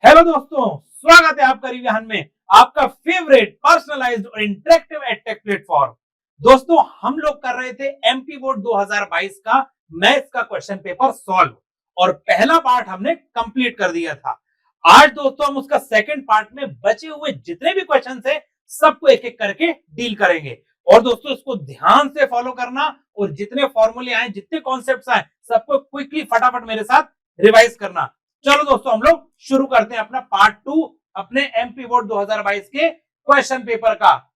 Hello दोस्तों, स्वागत है आपका रिविजन में, आपका फेवरेट पर्सनलाइज्ड और इंटरेक्टिव एडटेक प्लेटफॉर्म। दोस्तों, हम लोग कर रहे थे एमपी बोर्ड 2022 का मैथ्स का क्वेश्चन पेपर सॉल्व और पहला पार्ट हमने कंप्लीट कर दिया था। आज दोस्तों हम उसका सेकंड पार्ट में बचे हुए जितने भी क्वेश्चन थे सबको एक एक करके डील करेंगे। और दोस्तों इसको ध्यान से फॉलो करना और जितने फॉर्मूले आए, जितने कॉन्सेप्ट्स आए, सबको क्विकली फटाफट मेरे साथ रिवाइज करना। चलो दोस्तों हम लोग शुरू करते हैं अपना पार्ट 2 अपने एमपी बोर्ड 2022 के क्वेश्चन पेपर का।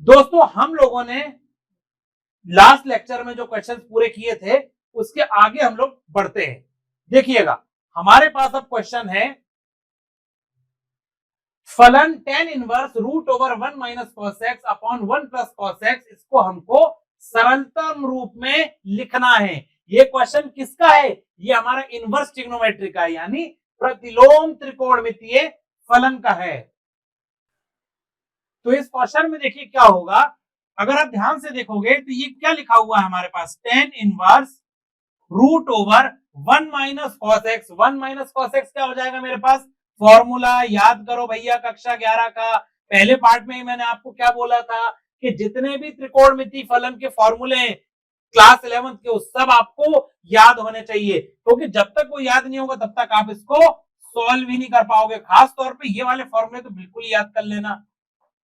दोस्तों हम लोगों ने लास्ट लेक्चर में जो क्वेश्चंस पूरे किए थे उसके आगे हम लोग बढ़ते हैं। देखिएगा हमारे पास अब क्वेश्चन है, फलन tan inverse root over 1 minus cos x upon 1 plus cos x, इसको हमको सरलतम रूप में लिखना है। ये क्वेश्चन किसका है? ये हमारा इनवर्स ट्रिग्नोमेट्री का यानी प्रतिलोम त्रिकोणमितीय फलन का है। तो इस क्वेश्चन में देखिए क्या होगा, अगर आप ध्यान से देखोगे तो ये क्या लिखा हुआ है हमारे पास, tan inverse root over 1 minus cos x. 1 minus cos x क्या हो जाएगा मेरे पास? फॉर्मूला याद करो भैया, कक्षा 11 का पहले पार्ट में ही मैंने आपको क्या बोला था कि जितने भी त्रिकोणमितीय फलन के फॉर्मूले हैं क्लास 11 के, उस सब आपको याद होने चाहिए, क्योंकि जब तक वो याद नहीं होगा तब तक आप इसको सॉल्व ही नहीं कर पाओगे। खास तौर पे ये वाले फॉर्मूले तो बिल्कुल याद कर लेना।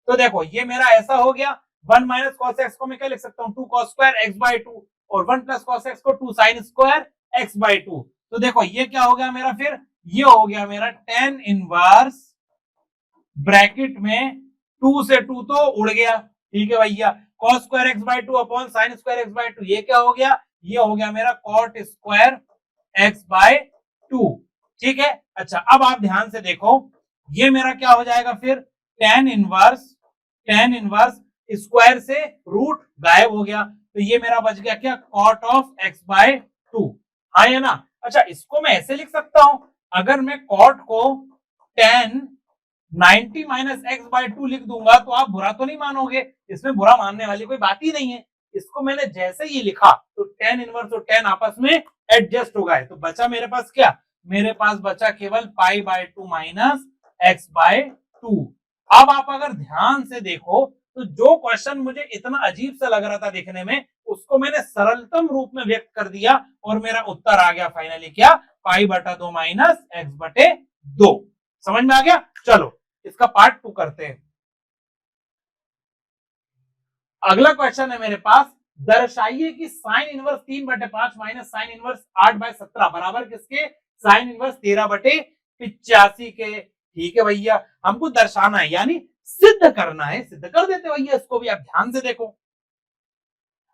तो देखो ये मेरा ऐसा हो गया, 1 माइनस कॉस एक्स को मैं क्या लिख सकता हूँ, 2 कॉस स्क्वायर एक्स बाय 2 और 1 प्लस कॉस एक्स को 2 साइन स्क्वायर एक्स बाय 2। तो देखो ये क्या हो गया मेरा, फिर ये हो गया मेरा tan इनवर्स ब्रैकेट में 2 से 2 तो उड़ गया, ठीक है भैया, cos square x by 2 upon sine square x by 2, ये क्या हो गया, ये हो गया मेरा कॉट स्क्वायर एक्स बाय 2, ठीक है। अच्छा अब आप ध्यान से देखो, ये मेरा क्या हो जाएगा फिर, tan इनवर्स स्क्वायर से रूट गायब हो गया, तो ये मेरा बच गया क्या, कॉट ऑफ एक्स बाय 2, हाँ है ना। अच्छा इसको मैं ऐसे लिख सकता हूं, अगर मैं कॉट को tan 90 माइनस एक्स बाय 2 लिख दूंगा तो आप बुरा तो नहीं मानोगे, इसमें बुरा मानने वाली कोई बात ही नहीं है। इसको मैंने जैसे ही लिखा तो tan इनवर्स और tan आपस में एडजस्ट हो गए, तो बचा मेरे पास क्या, मेरे पास बचा केवल pi by 2 minus x by 2। अब आप अगर ध्यान से देखो तो जो क्वेश्चन मुझे इतना अजीब सा लग रहा था देखने में, उसको मैंने सरलतम रूप में व्यक्त कर दिया और मेरा उत्तर आ गया फाइनली क्या, पाई बटा 2 माइनस एक्स बटे 2। समझ में आ गया? चलो इसका पार्ट 2 करते हैं। अगला क्वेश्चन है मेरे पास, दर्शाइए कि sine inverse 3/5 minus sine inverse 8/17 बराबर किसके, साइन इनवर्स 13/85 के। ठीक है भैया, हमको दर्शाना है यानी सिद्ध करना है, सिद्ध कर देते भैया इसको भी। आप ध्यान से देखो,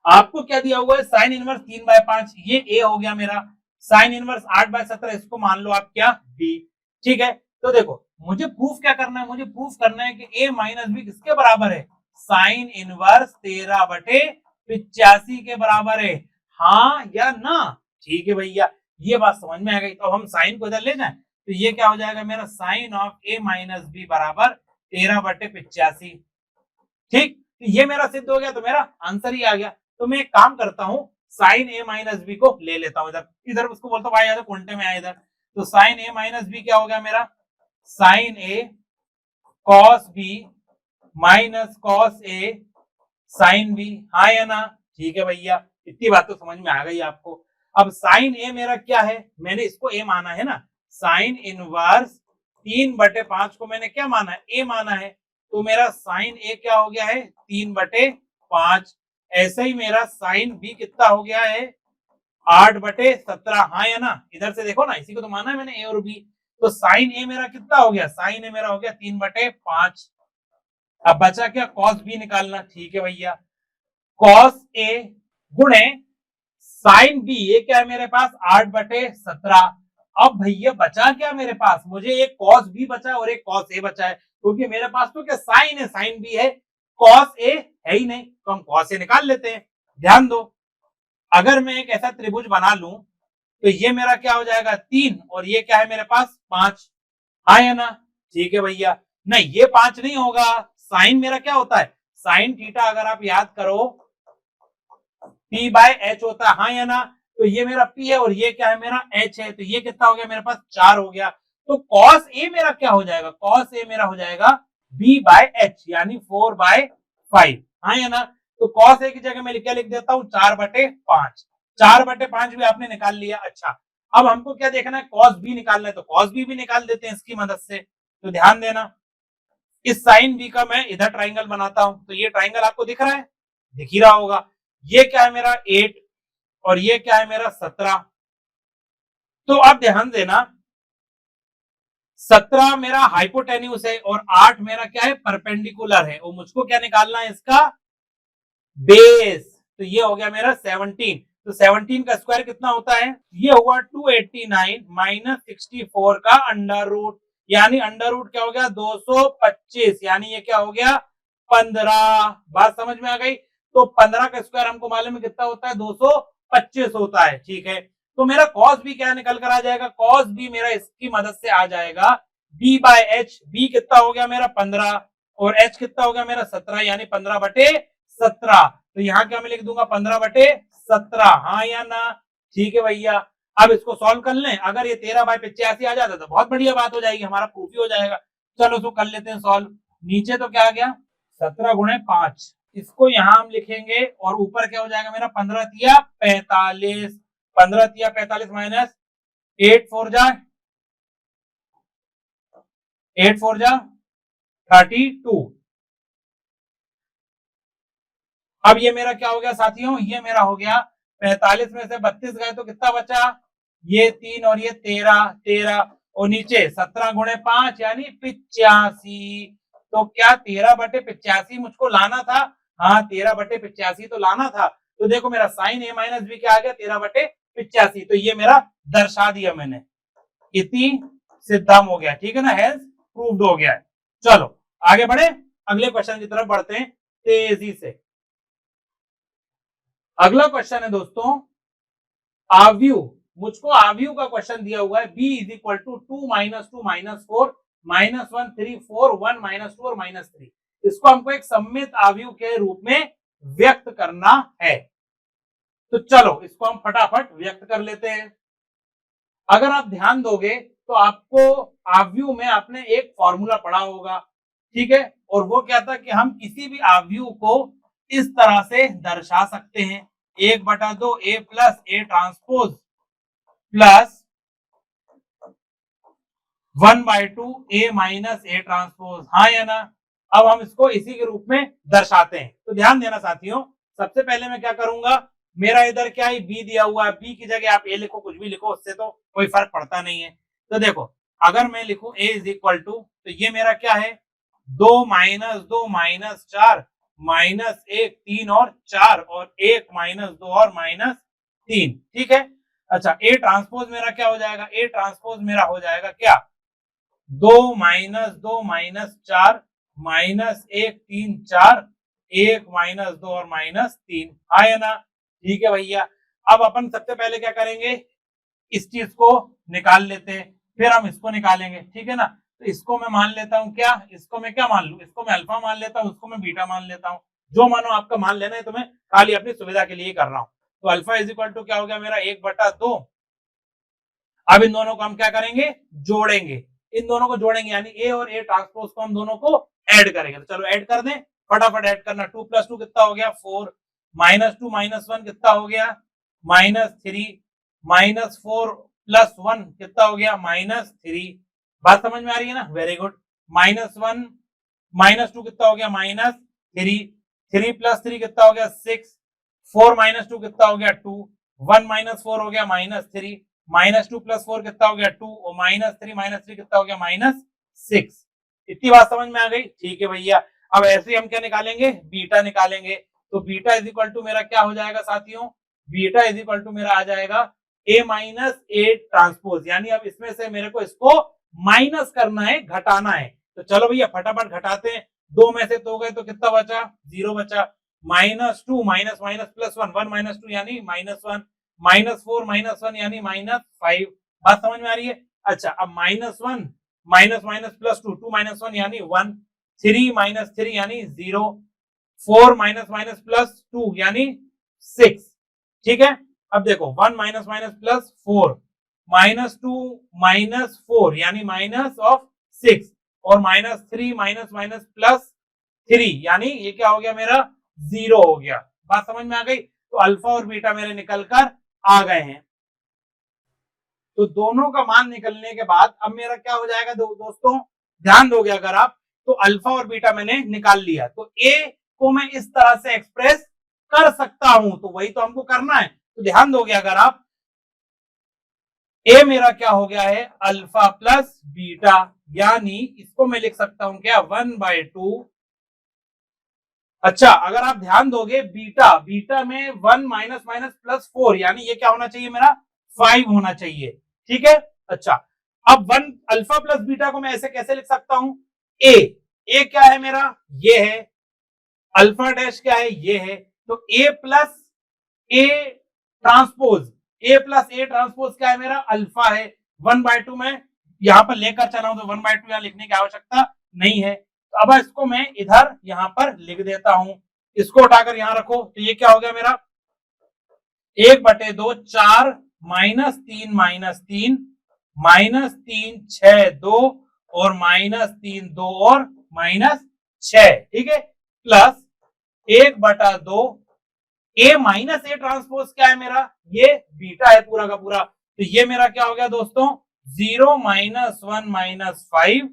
आपको क्या दिया हुआ है, साइन इनवर्स 3/5, ये ए हो गया मेरा, साइन इनवर्स 8/17 इसको मान लो आप क्या, बी, ठीक है। तो देखो मुझे प्रूफ क्या करना है, मुझे प्रूफ करना है कि ए माइनस बी किसके बराबर है, साइन इनवर्स 13/85 के बराबर है, हाँ या ना। ठीक है भैया, ये बात समझ में आ गई। तो हम साइन को इधर ले जाए तो ये क्या हो जाएगा मेरा, sine of a minus b बराबर 13/85, ठीक। तो ये मेरा सिद्ध हो गया, तो मेरा आंसर ही आ गया। तो मैं एक काम करता हूं, साइन ए माइनस बी को ले लेता हूं इधर, इधर उसको बोलता हूं भाई यार कोंटे में आया इधर। तो साइन ए माइनस बी क्या हो गया मेरा, sign A cos B minus cos A sine B, हाँ या ना। ठीक है भैया, इतनी बात तो समझ में आ गई आपको। अब साइन ए मेरा क्या है, मैंने इसको ए माना है ना, साइन इनवर्स 3/5 को मैंने क्या माना है, ए माना है, तो मेरा साइन ए क्या हो गया है, 3/5। ऐसे ही मेरा साइन बी कितना हो गया है, 8/17, हाँ या ना। इधर से देखो ना, इसी को तो माना है मैंने ए और बी। तो साइन ए मेरा कितना हो गया, साइन ए मेरा हो गया 3/5। अब बचा क्या, कॉस बी निकालना। ठीक है भैया, कॉस ए गुणे साइन बी, ये क्या है मेरे पास, 8/17। अब भैया बचा क्या मेरे पास, मुझे एक कॉस बी बचा और एक कॉस ए बचा है, क्योंकि मेरे पास तो क्या साइन है, साइन बी है, कॉस ए है ही नहीं, तो हम कॉस ए निकाल लेते हैं। ध्यान दो, अगर मैं एक ऐसा त्रिभुज बना लूं तो ये मेरा क्या हो जाएगा, 3 और ये क्या है मेरे पास 5, हाँ या ना। ठीक है भैया, नहीं ये 5 नहीं होगा, साइन मेरा क्या होता है, साइन थीटा अगर आप याद करो p/h होता है, हाँ या ना। तो ये मेरा p है और ये क्या है मेरा h है, तो ये कितना हो गया मेरे पास, 4 हो गया। तो कॉस ए मेरा क्या हो जाएगा, कॉस ए मेरा हो जाएगा b बाय एच यानी 4/5, हाँ या ना। तो कॉस ए की जगह मैं क्या लिख देता हूं 4/5, 4/5 भी आपने निकाल लिया। अच्छा अब हमको क्या देखना है, कॉस बी निकालना है, तो कॉस बी भी निकाल देते हैं इसकी मदद से। तो ध्यान देना इस साइन बी का मैं इधर ट्राइंगल बनाता हूं, तो ये ट्राइंगल आपको दिख रहा है, दिख ही रहा होगा। ये क्या है मेरा 8 और ये क्या है मेरा 17। तो अब ध्यान देना 17 मेरा हाइपोटेन्यूस है और 8 मेरा क्या है परपेंडिकुलर है, और मुझको क्या निकालना है इसका बेस। तो ये हो गया मेरा 17। तो 17 का स्क्वायर कितना होता है, ये हुआ 289 माइनस 64 का अंडर रूट, यानी अंडर रूट क्या हो गया 225, यानी ये क्या हो गया 15। बात समझ में आ गई। तो 15 का स्क्वायर हमको मालूम है कितना होता है 225 होता है, ठीक है। तो मेरा कॉस बी क्या निकल कर आ जाएगा, कॉस बी मेरा इसकी मदद से आ जाएगा बी बाय एच। बी कितना हो गया मेरा 15 और एच कितना हो गया मेरा 17, यानी 15/17। तो यहाँ क्या मैं लिख दूंगा 15/17, हाँ या ना, ठीक है भैया। अब इसको सॉल्व कर लें, अगर ये 13/85 आ जाता तो बहुत बढ़िया बात हो जाएगी, हमारा प्रूफ ही हो जाएगा। चलो इसको कर लेते हैं सॉल्व। नीचे तो क्या आ गया 17 × 5, इसको यहां हम लिखेंगे और ऊपर क्या हो जाएगा मेरा 15 तिया 45, 15 तिया 45 माइनस 8 4 जा 32। अब ये मेरा क्या हो गया साथियों, ये मेरा हो गया 45 में से 32 गए तो कितना बचा, ये 3 और ये 13 और नीचे 17 × 5 यानी 85। तो क्या 13/85 मुझको लाना था, हाँ 13/85 तो लाना था। तो देखो मेरा साइन ए माइनस बी क्या आ गया 13/85। तो ये मेरा दर्शा दिया मैंने, इति सिद्धम हो गया, ठीक है ना, हेल्थ प्रूव्ड हो गया है। चलो आगे बढ़े, अगले क्वेश्चन की तरफ बढ़ते हैं तेजी से। अगला क्वेश्चन है दोस्तों आव्यूह, मुझको आव्यूह का क्वेश्चन दिया हुआ है b इज इक्वल टू 2 - 2 - 4 -1 3 4 1 -2 और -3। इसको हमको एक सममित आव्यूह के रूप में व्यक्त करना है। तो चलो इसको हम फटाफट व्यक्त कर लेते हैं। अगर आप ध्यान दोगे तो आपको आव्यूह में आपने एक फॉर्मूला पढ़ा होगा, ठीक है, और वो क्या था कि हम किसी भी आव्यूह को इस तरह से दर्शा सकते हैं 1/2 a plus a transpose plus 1/2 a minus a transpose, हाँ या ना। अब हम इसको इसी के रूप में दर्शाते हैं। तो ध्यान देना साथियों, सबसे पहले मैं क्या करूंगा, मेरा इधर क्या है बी दिया हुआ है, बी की जगह आप ए लिखो, कुछ भी लिखो, उससे तो कोई फर्क पड़ता नहीं है। तो देखो अगर मैं लिखूं a इज इक्वल टू, तो ये मेरा क्या है 2 - 2 - 4 -1 3 और 4 और 1 -2 और -3, ठीक है। अच्छा ए ट्रांसपोज मेरा क्या हो जाएगा, ए ट्रांसपोज मेरा हो जाएगा क्या 2 - 2 - 4 -1 3 4 1 -2 और -3, हाँ या ना, ठीक है भैया। अब अपन सबसे पहले क्या करेंगे, इस चीज को निकाल लेते हैं, फिर हम इसको निकालेंगे, ठीक है ना। तो इसको मैं मान लेता हूं क्या, इसको मैं क्या मान लू, इसको मैं अल्फा मान लेता हूं, उसको मैं बीटा मान लेता हूं, जो मानो आपका मान लेना है, तो मैं खाली अपनी सुविधा के लिए कर रहा हूं। तो अल्फा इज इक्वल टू क्या हो गया मेरा 1/2। अब इन दोनों को हम क्या करेंगे जोड़ेंगे, इन दोनों को जोड़ेंगे यानी ए और ए ट्रांसपोज को हम दोनों को ऐड करेंगे। तो चलो ऐड कर दें, फटाफट ऐड करना। 2 + 2 कितना हो गया 4 -2 - 1 कितना हो गया -3 -4 + 1 कितना हो गया -3। बात समझ में आ रही है ना, वेरी गुड। -1 -2 कितना हो गया -3 3 + 3 कितना हो गया 6 4 - 2 कितना हो गया 2 1 - 4 हो गया -3 -2 + 4 कितना हो गया 2 और -3 कितना हो गया -6। इतनी बात समझ में आ गई, ठीक है भैया। अब ऐसे हम क्या निकालेंगे बीटा निकालेंगे। तो बीटा इज इक्वल टू मेरा क्या हो जाएगा साथियों, बीटा इज इक्वल टू मेरा आ जाएगा a - a ट्रांसपोज, यानी अब इसमें से मेरे को इसको माइनस करना है, घटाना है। तो चलो भैया फटाफट घटाते हैं, 2 में से 2 गए तो कितना बचा 0 बचा, -2 माइनस माइनस प्लस 1 1 - 2 यानी -1 -4 -1 यानी -5। बात समझ में आ रही है। अच्छा अब -1 माइनस प्लस 2 2 - 1 यानी 1 3 - 3 यानी 0 4 माइनस प्लस 2 यानी 6, ठीक है। अब देखो 1 - प्लस 4 -2 -4 यानी -6 और -3 माइनस प्लस 3 यानी ये क्या हो गया मेरा 0 हो गया। बात समझ में आ गई। तो अल्फा और बीटा मेरे निकल कर आ गए हैं। तो दोनों का मान निकलने के बाद अब मेरा क्या हो जाएगा दोस्तों, ध्यान दोगे अगर आप, तो अल्फा और बीटा मैंने निकाल लिया, तो ए को मैं इस तरह से एक्सप्रेस कर सकता हूं, तो वही तो हमको करना है। तो ध्यान दोगे अगर आप, ए मेरा क्या हो गया है अल्फा प्लस बीटा, यानी इसको मैं लिख सकता हूं क्या 1/2। अच्छा अगर आप ध्यान दोगे बीटा में 1 माइनस प्लस 4 यानी ये क्या होना चाहिए मेरा 5 होना चाहिए। ठीक है। अच्छा अब 1 अल्फा प्लस बीटा को मैं ऐसे कैसे लिख सकता हूं, ए क्या है मेरा ये है, अल्फा डैश क्या है ये है, तो ए प्लस ए ट्रांसपोज क्या है मेरा अल्फा है। 1/2 में यहां पर लेकर चला हूं तो 1/2 यहां लिखने की आवश्यकता नहीं है। तो अब इसको मैं इधर यहां पर लिख देता हूं, इसको उठाकर यहां रखो, तो ये क्या हो गया मेरा 1/2 4 -3 -3 6 2 और -3 2 और -6। ठीक है। Plus 1/2 A minus A transpose क्या है मेरा ये बीटा है पूरा का पूरा, तो ये मेरा क्या हो गया दोस्तों 0 -1 -5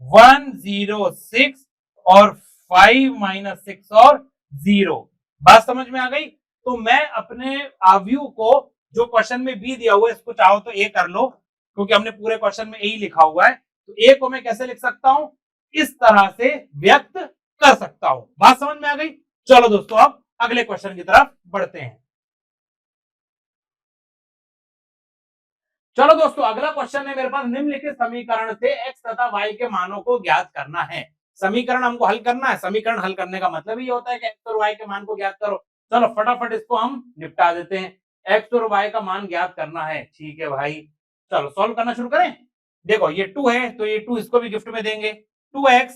1 0 6 और 5 -6 और 0। बात समझ में आ गई। तो मैं अपने आव्यूह को जो क्वेश्चन में बी दिया हुआ है इसको चाहो तो ए कर लो, क्योंकि हमने पूरे क्वेश्चन में ए ही लिखा हुआ है। तो ए को मैं कैसे लिख सकता हूं, इस तरह से व्यक्त कर सकता हूं। बात समझ में आ गई। चलो दोस्तों अब अगले क्वेश्चन की तरफ बढ़ते हैं। चलो दोस्तों अगला क्वेश्चन है मेरे पास, निम्नलिखित समीकरण से x तथा y के मानों को ज्ञात करना है। समीकरण हमको हल करना है, समीकरण हल करने का मतलब ही होता है कि x और y के मान को ज्ञात करो। चलो फटाफट इसको हम निपटा देते हैं। x और y का मान ज्ञात करना है, ठीक है भाई। चलो सॉल्व करना शुरू करें। देखो ये 2 है तो ये 2 इसको भी गिफ्ट में देंगे। 2x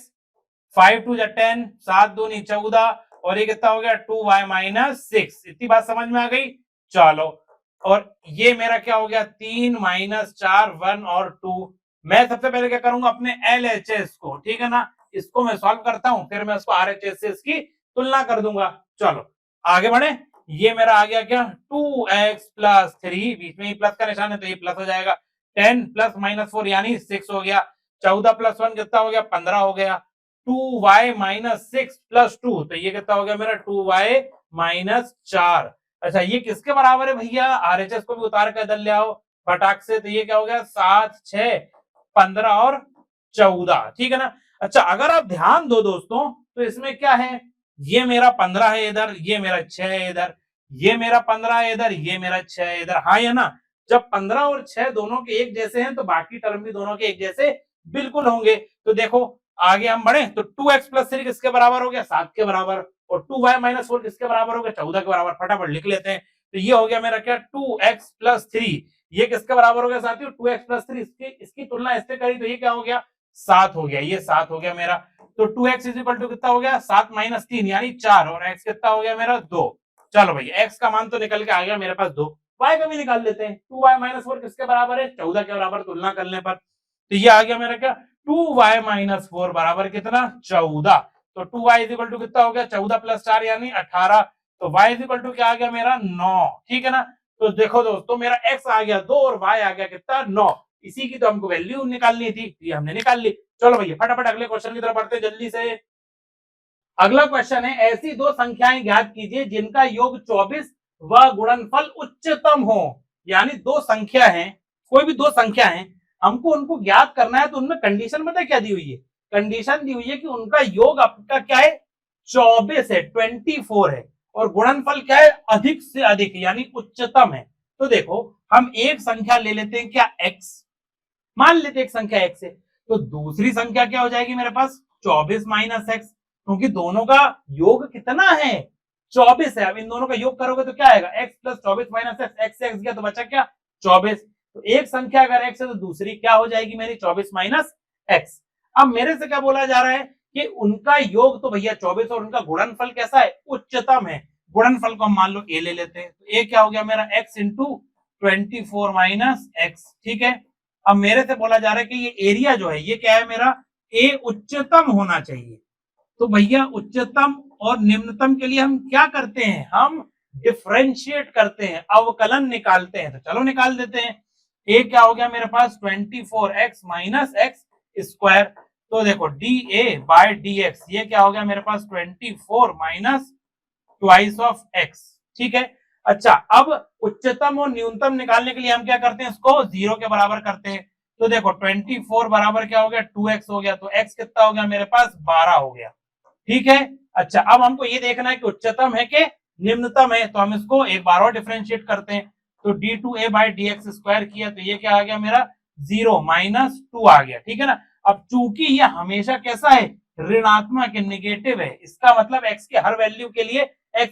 5 2 10 7 2 14 और ये कितना हो गया 2y - 6। इतनी बात समझ में आ गई। चलो और ये मेरा क्या हो गया 3 - 4 1 और 2। मैं सबसे पहले क्या करूंगा अपने LHS को, ठीक है ना, इसको मैं सॉल्व करता हूं, फिर मैं उसको RHS से इसकी तुलना कर दूंगा। चलो आगे बढ़े। ये मेरा आ गया क्या 2x + 3, बीच में ही प्लस का निशान है तो ये प्लस हो जाएगा। 10 + -4 यानी 6 हो गया। 14 + 1 कितना हो गया 15 हो गया। 2y - 6 + 2 तो ये कितना हो गया मेरा 2y - 4। अच्छा ये किसके बराबर है भैया, RHS को भी उतार कर इधर ले आओ फटाक से, तो ये क्या हो गया 7 6 15 और 14। ठीक है ना। अच्छा अगर आप ध्यान दो दोस्तों तो इसमें क्या है, ये मेरा 15 है इधर, ये मेरा 6 है इधर, ये मेरा 15 है इधर, ये मेरा 6 है इधर। हाँ या ना, जब 15 और 6 दोनों के एक जैसे हैं तो बाकी टर्म भी दोनों के एक जैसे बिल्कुल होंगे। तो देखो आगे हम बढ़े तो 2x + 3 किसके बराबर हो गया 7 के बराबर, और 2y - 4 किसके बराबर हो गया 14 के बराबर। फटाफट लिख लेते हैं। तो ये हो गया मेरा क्या 2x + 3, ये किसके बराबर हो गया साथियों 2x + 3, इसकी तुलना इससे करी तो ये क्या हो गया 7 हो गया, ये 7 हो गया मेरा। तो 2x = कितना हो गया 7 - 3 यानी 4 और x कितना हो गया मेरा 2। चलो भैया x का मान तो निकल के आ गया मेरे पास 2, y का भी निकाल लेते हैं। 2y - 4 किसके बराबर है 14 के बराबर, तुलना करने पर तो ये आ गया मेरा क्या 2y - 4 बराबर कितना 14। तो 2y = कितना हो गया 14 + 4 यानी 18। तो y = क्या आ गया मेरा 9। ठीक है ना। तो देखो दोस्तों मेरा x आ गया 2 और y आ गया कितना 9। इसी की तो हमको वैल्यू निकालनी थी, ये हमने निकाल ली। चलो भैया फटाफट अगले क्वेश्चन की तरफ बढ़ते हैं जल्दी से। अगला क्वेश्चन है, ऐसी दो संख्याएं ज्ञात कीजिए जिनका योग 24 व गुणनफल उच्चतम हो। यानी दो संख्या है, कोई भी दो संख्या है, हमको उनको ज्ञात करना है, तो उनमें कंडीशन पता क्या दी हुई है, कंडीशन दी हुई है कि उनका योग आपका क्या है 24 है 24 है, और गुणनफल क्या है अधिक से अधिक यानी उच्चतम है। तो देखो हम एक संख्या ले लेते हैं क्या x, मान लेते एक संख्या x है, तो दूसरी संख्या क्या हो जाएगी मेरे पास 24 - x, क्योंकि दोनों का योग कितना है 24 है। अब इन दोनों का योग करोगे तो क्या आएगा x + 24 - x, x से x गया तो बचा क्या 24। तो एक संख्या अगर x है तो दूसरी क्या हो जाएगी मेरी 24 - x। अब मेरे से क्या बोला जा रहा है कि उनका योग तो भैया 24 और उनका गुणनफल कैसा है उच्चतम है। गुणनफल को हम मान लो a ले लेते हैं, तो a क्या हो गया मेरा x × 24 माइनस एक्स। ठीक है, अब मेरे से बोला जा रहा है कि ये एरिया जो है ये क्या है मेरा, ए उच्चतम होना चाहिए। तो भैया उच्चतम और निम्नतम के लिए हम क्या करते हैं, हम डिफरेंशिएट करते हैं, अवकलन निकालते हैं। तो चलो निकाल देते हैं। ए क्या हो गया मेरे पास 24x माइनस एक्स स्क्वायर। तो देखो d a by d x, ये क्या हो गया मेरे पास 24 माइनस ट्वाइस ऑफ एक्स। ठीक है, अच्छा अब उच्चतम और न्यूनतम निकालने के लिए हम क्या करते हैं, इसको 0 के बराबर करते हैं। तो देखो 24 बराबर क्या हो गया 2x हो गया, तो x कितना हो गया मेरे पास 12 हो गया। ठीक है, अच्छा अब हमको ये देखना है कि उच्चतम है कि निम्नतम है, तो हम इसको एक बार और डिफरेंशिएट करते हैं। तो d2a by D x square किया तो ये क्या आ गया मेरा 0 माइनस 2 आ गया। ठीक है ना, अब चूंकि ये हमेशा कैसा है, ऋणात्मक है, निगेटिव है, इसका मतलब x के हर वैल्यू के लिए x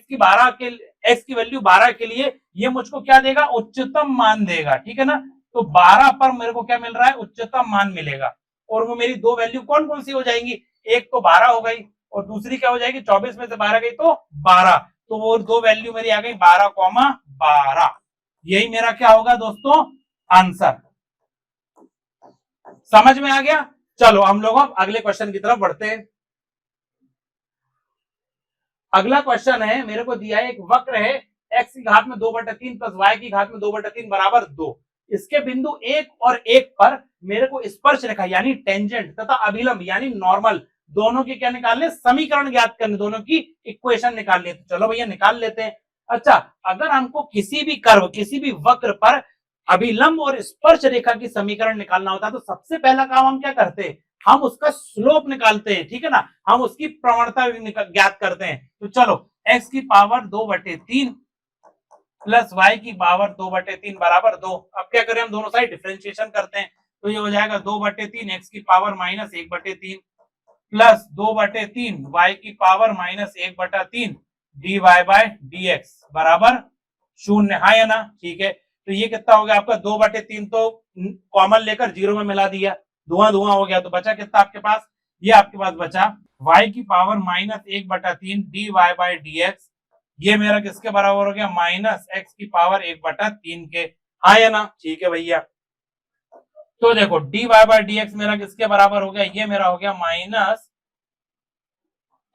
की वैल्यू 12 के लिए ये मुझको क्या देगा, उच्चतम मान देगा। ठीक है ना, तो 12 पर मेरे को क्या मिल रहा है, उच्चतम मान मिलेगा। और वो मेरी दो वैल्यू कौन कौन सी हो जाएंगी, एक तो 12 हो गई और दूसरी क्या हो जाएगी, 24 में से 12 गई तो 12। तो वो दो वैल्यू मेरी आ गई 12,12। यही मेरा क्या होगा दोस्तों, आंसर। समझ में आ गया। चलो हम लोग अब अगले क्वेश्चन की तरफ बढ़ते हैं। अगला क्वेश्चन है, मेरे को दिया है एक वक्र है x की घात में 2/3 प्लस y की घात में 2/3 बराबर 2। इसके बिंदु 1 और 1 पर मेरे को स्पर्श रेखा यानी टेंजेंट तथा अभिलंब यानी नॉर्मल दोनों के क्या निकालने, समीकरण ज्ञात करने, दोनों की इक्वेशन निकालनी है। तो चलो भैया निकाल लेते हैं। अच्छा, अगर हमको किसी भी कर्व, किसी भी वक्र पर अभिलंब और स्पर्श रेखा की समीकरण निकालना होता है तो सबसे पहला काम हम क्या करते हैं, हम उसका स्लोप निकालते हैं। ठीक है ना, हम उसकी प्रवणता ज्ञात करते हैं। तो चलो x की पावर 2/3 प्लस y की पावर 2/3 बराबर 2। अब क्या करें, हम दोनों साइड डिफरेंशिएशन करते हैं। तो ये हो जाएगा 2/3 x की पावर माइनस 1/3 प्लस 2/3 y की power minus 1/3 dy by dx बराबर 0। हाँ या ना, ठीक है। तो ये कितना हो गया आपका 2/3, तो कॉमन लेकर 0 में मिला दिया, धुआं धुआं हो गया। तो बचा कितना आपके पास, ये आपके पास बचा y की power minus 1/3 dy by dx। ये मेरा किसके बराबर हो गया, माइनस x की पावर 1/3 के। हाँ या ना, ठीक है भैया। तो देखो dy बाय dx मेरा किसके बराबर हो गया, ये मेरा हो गया माइनस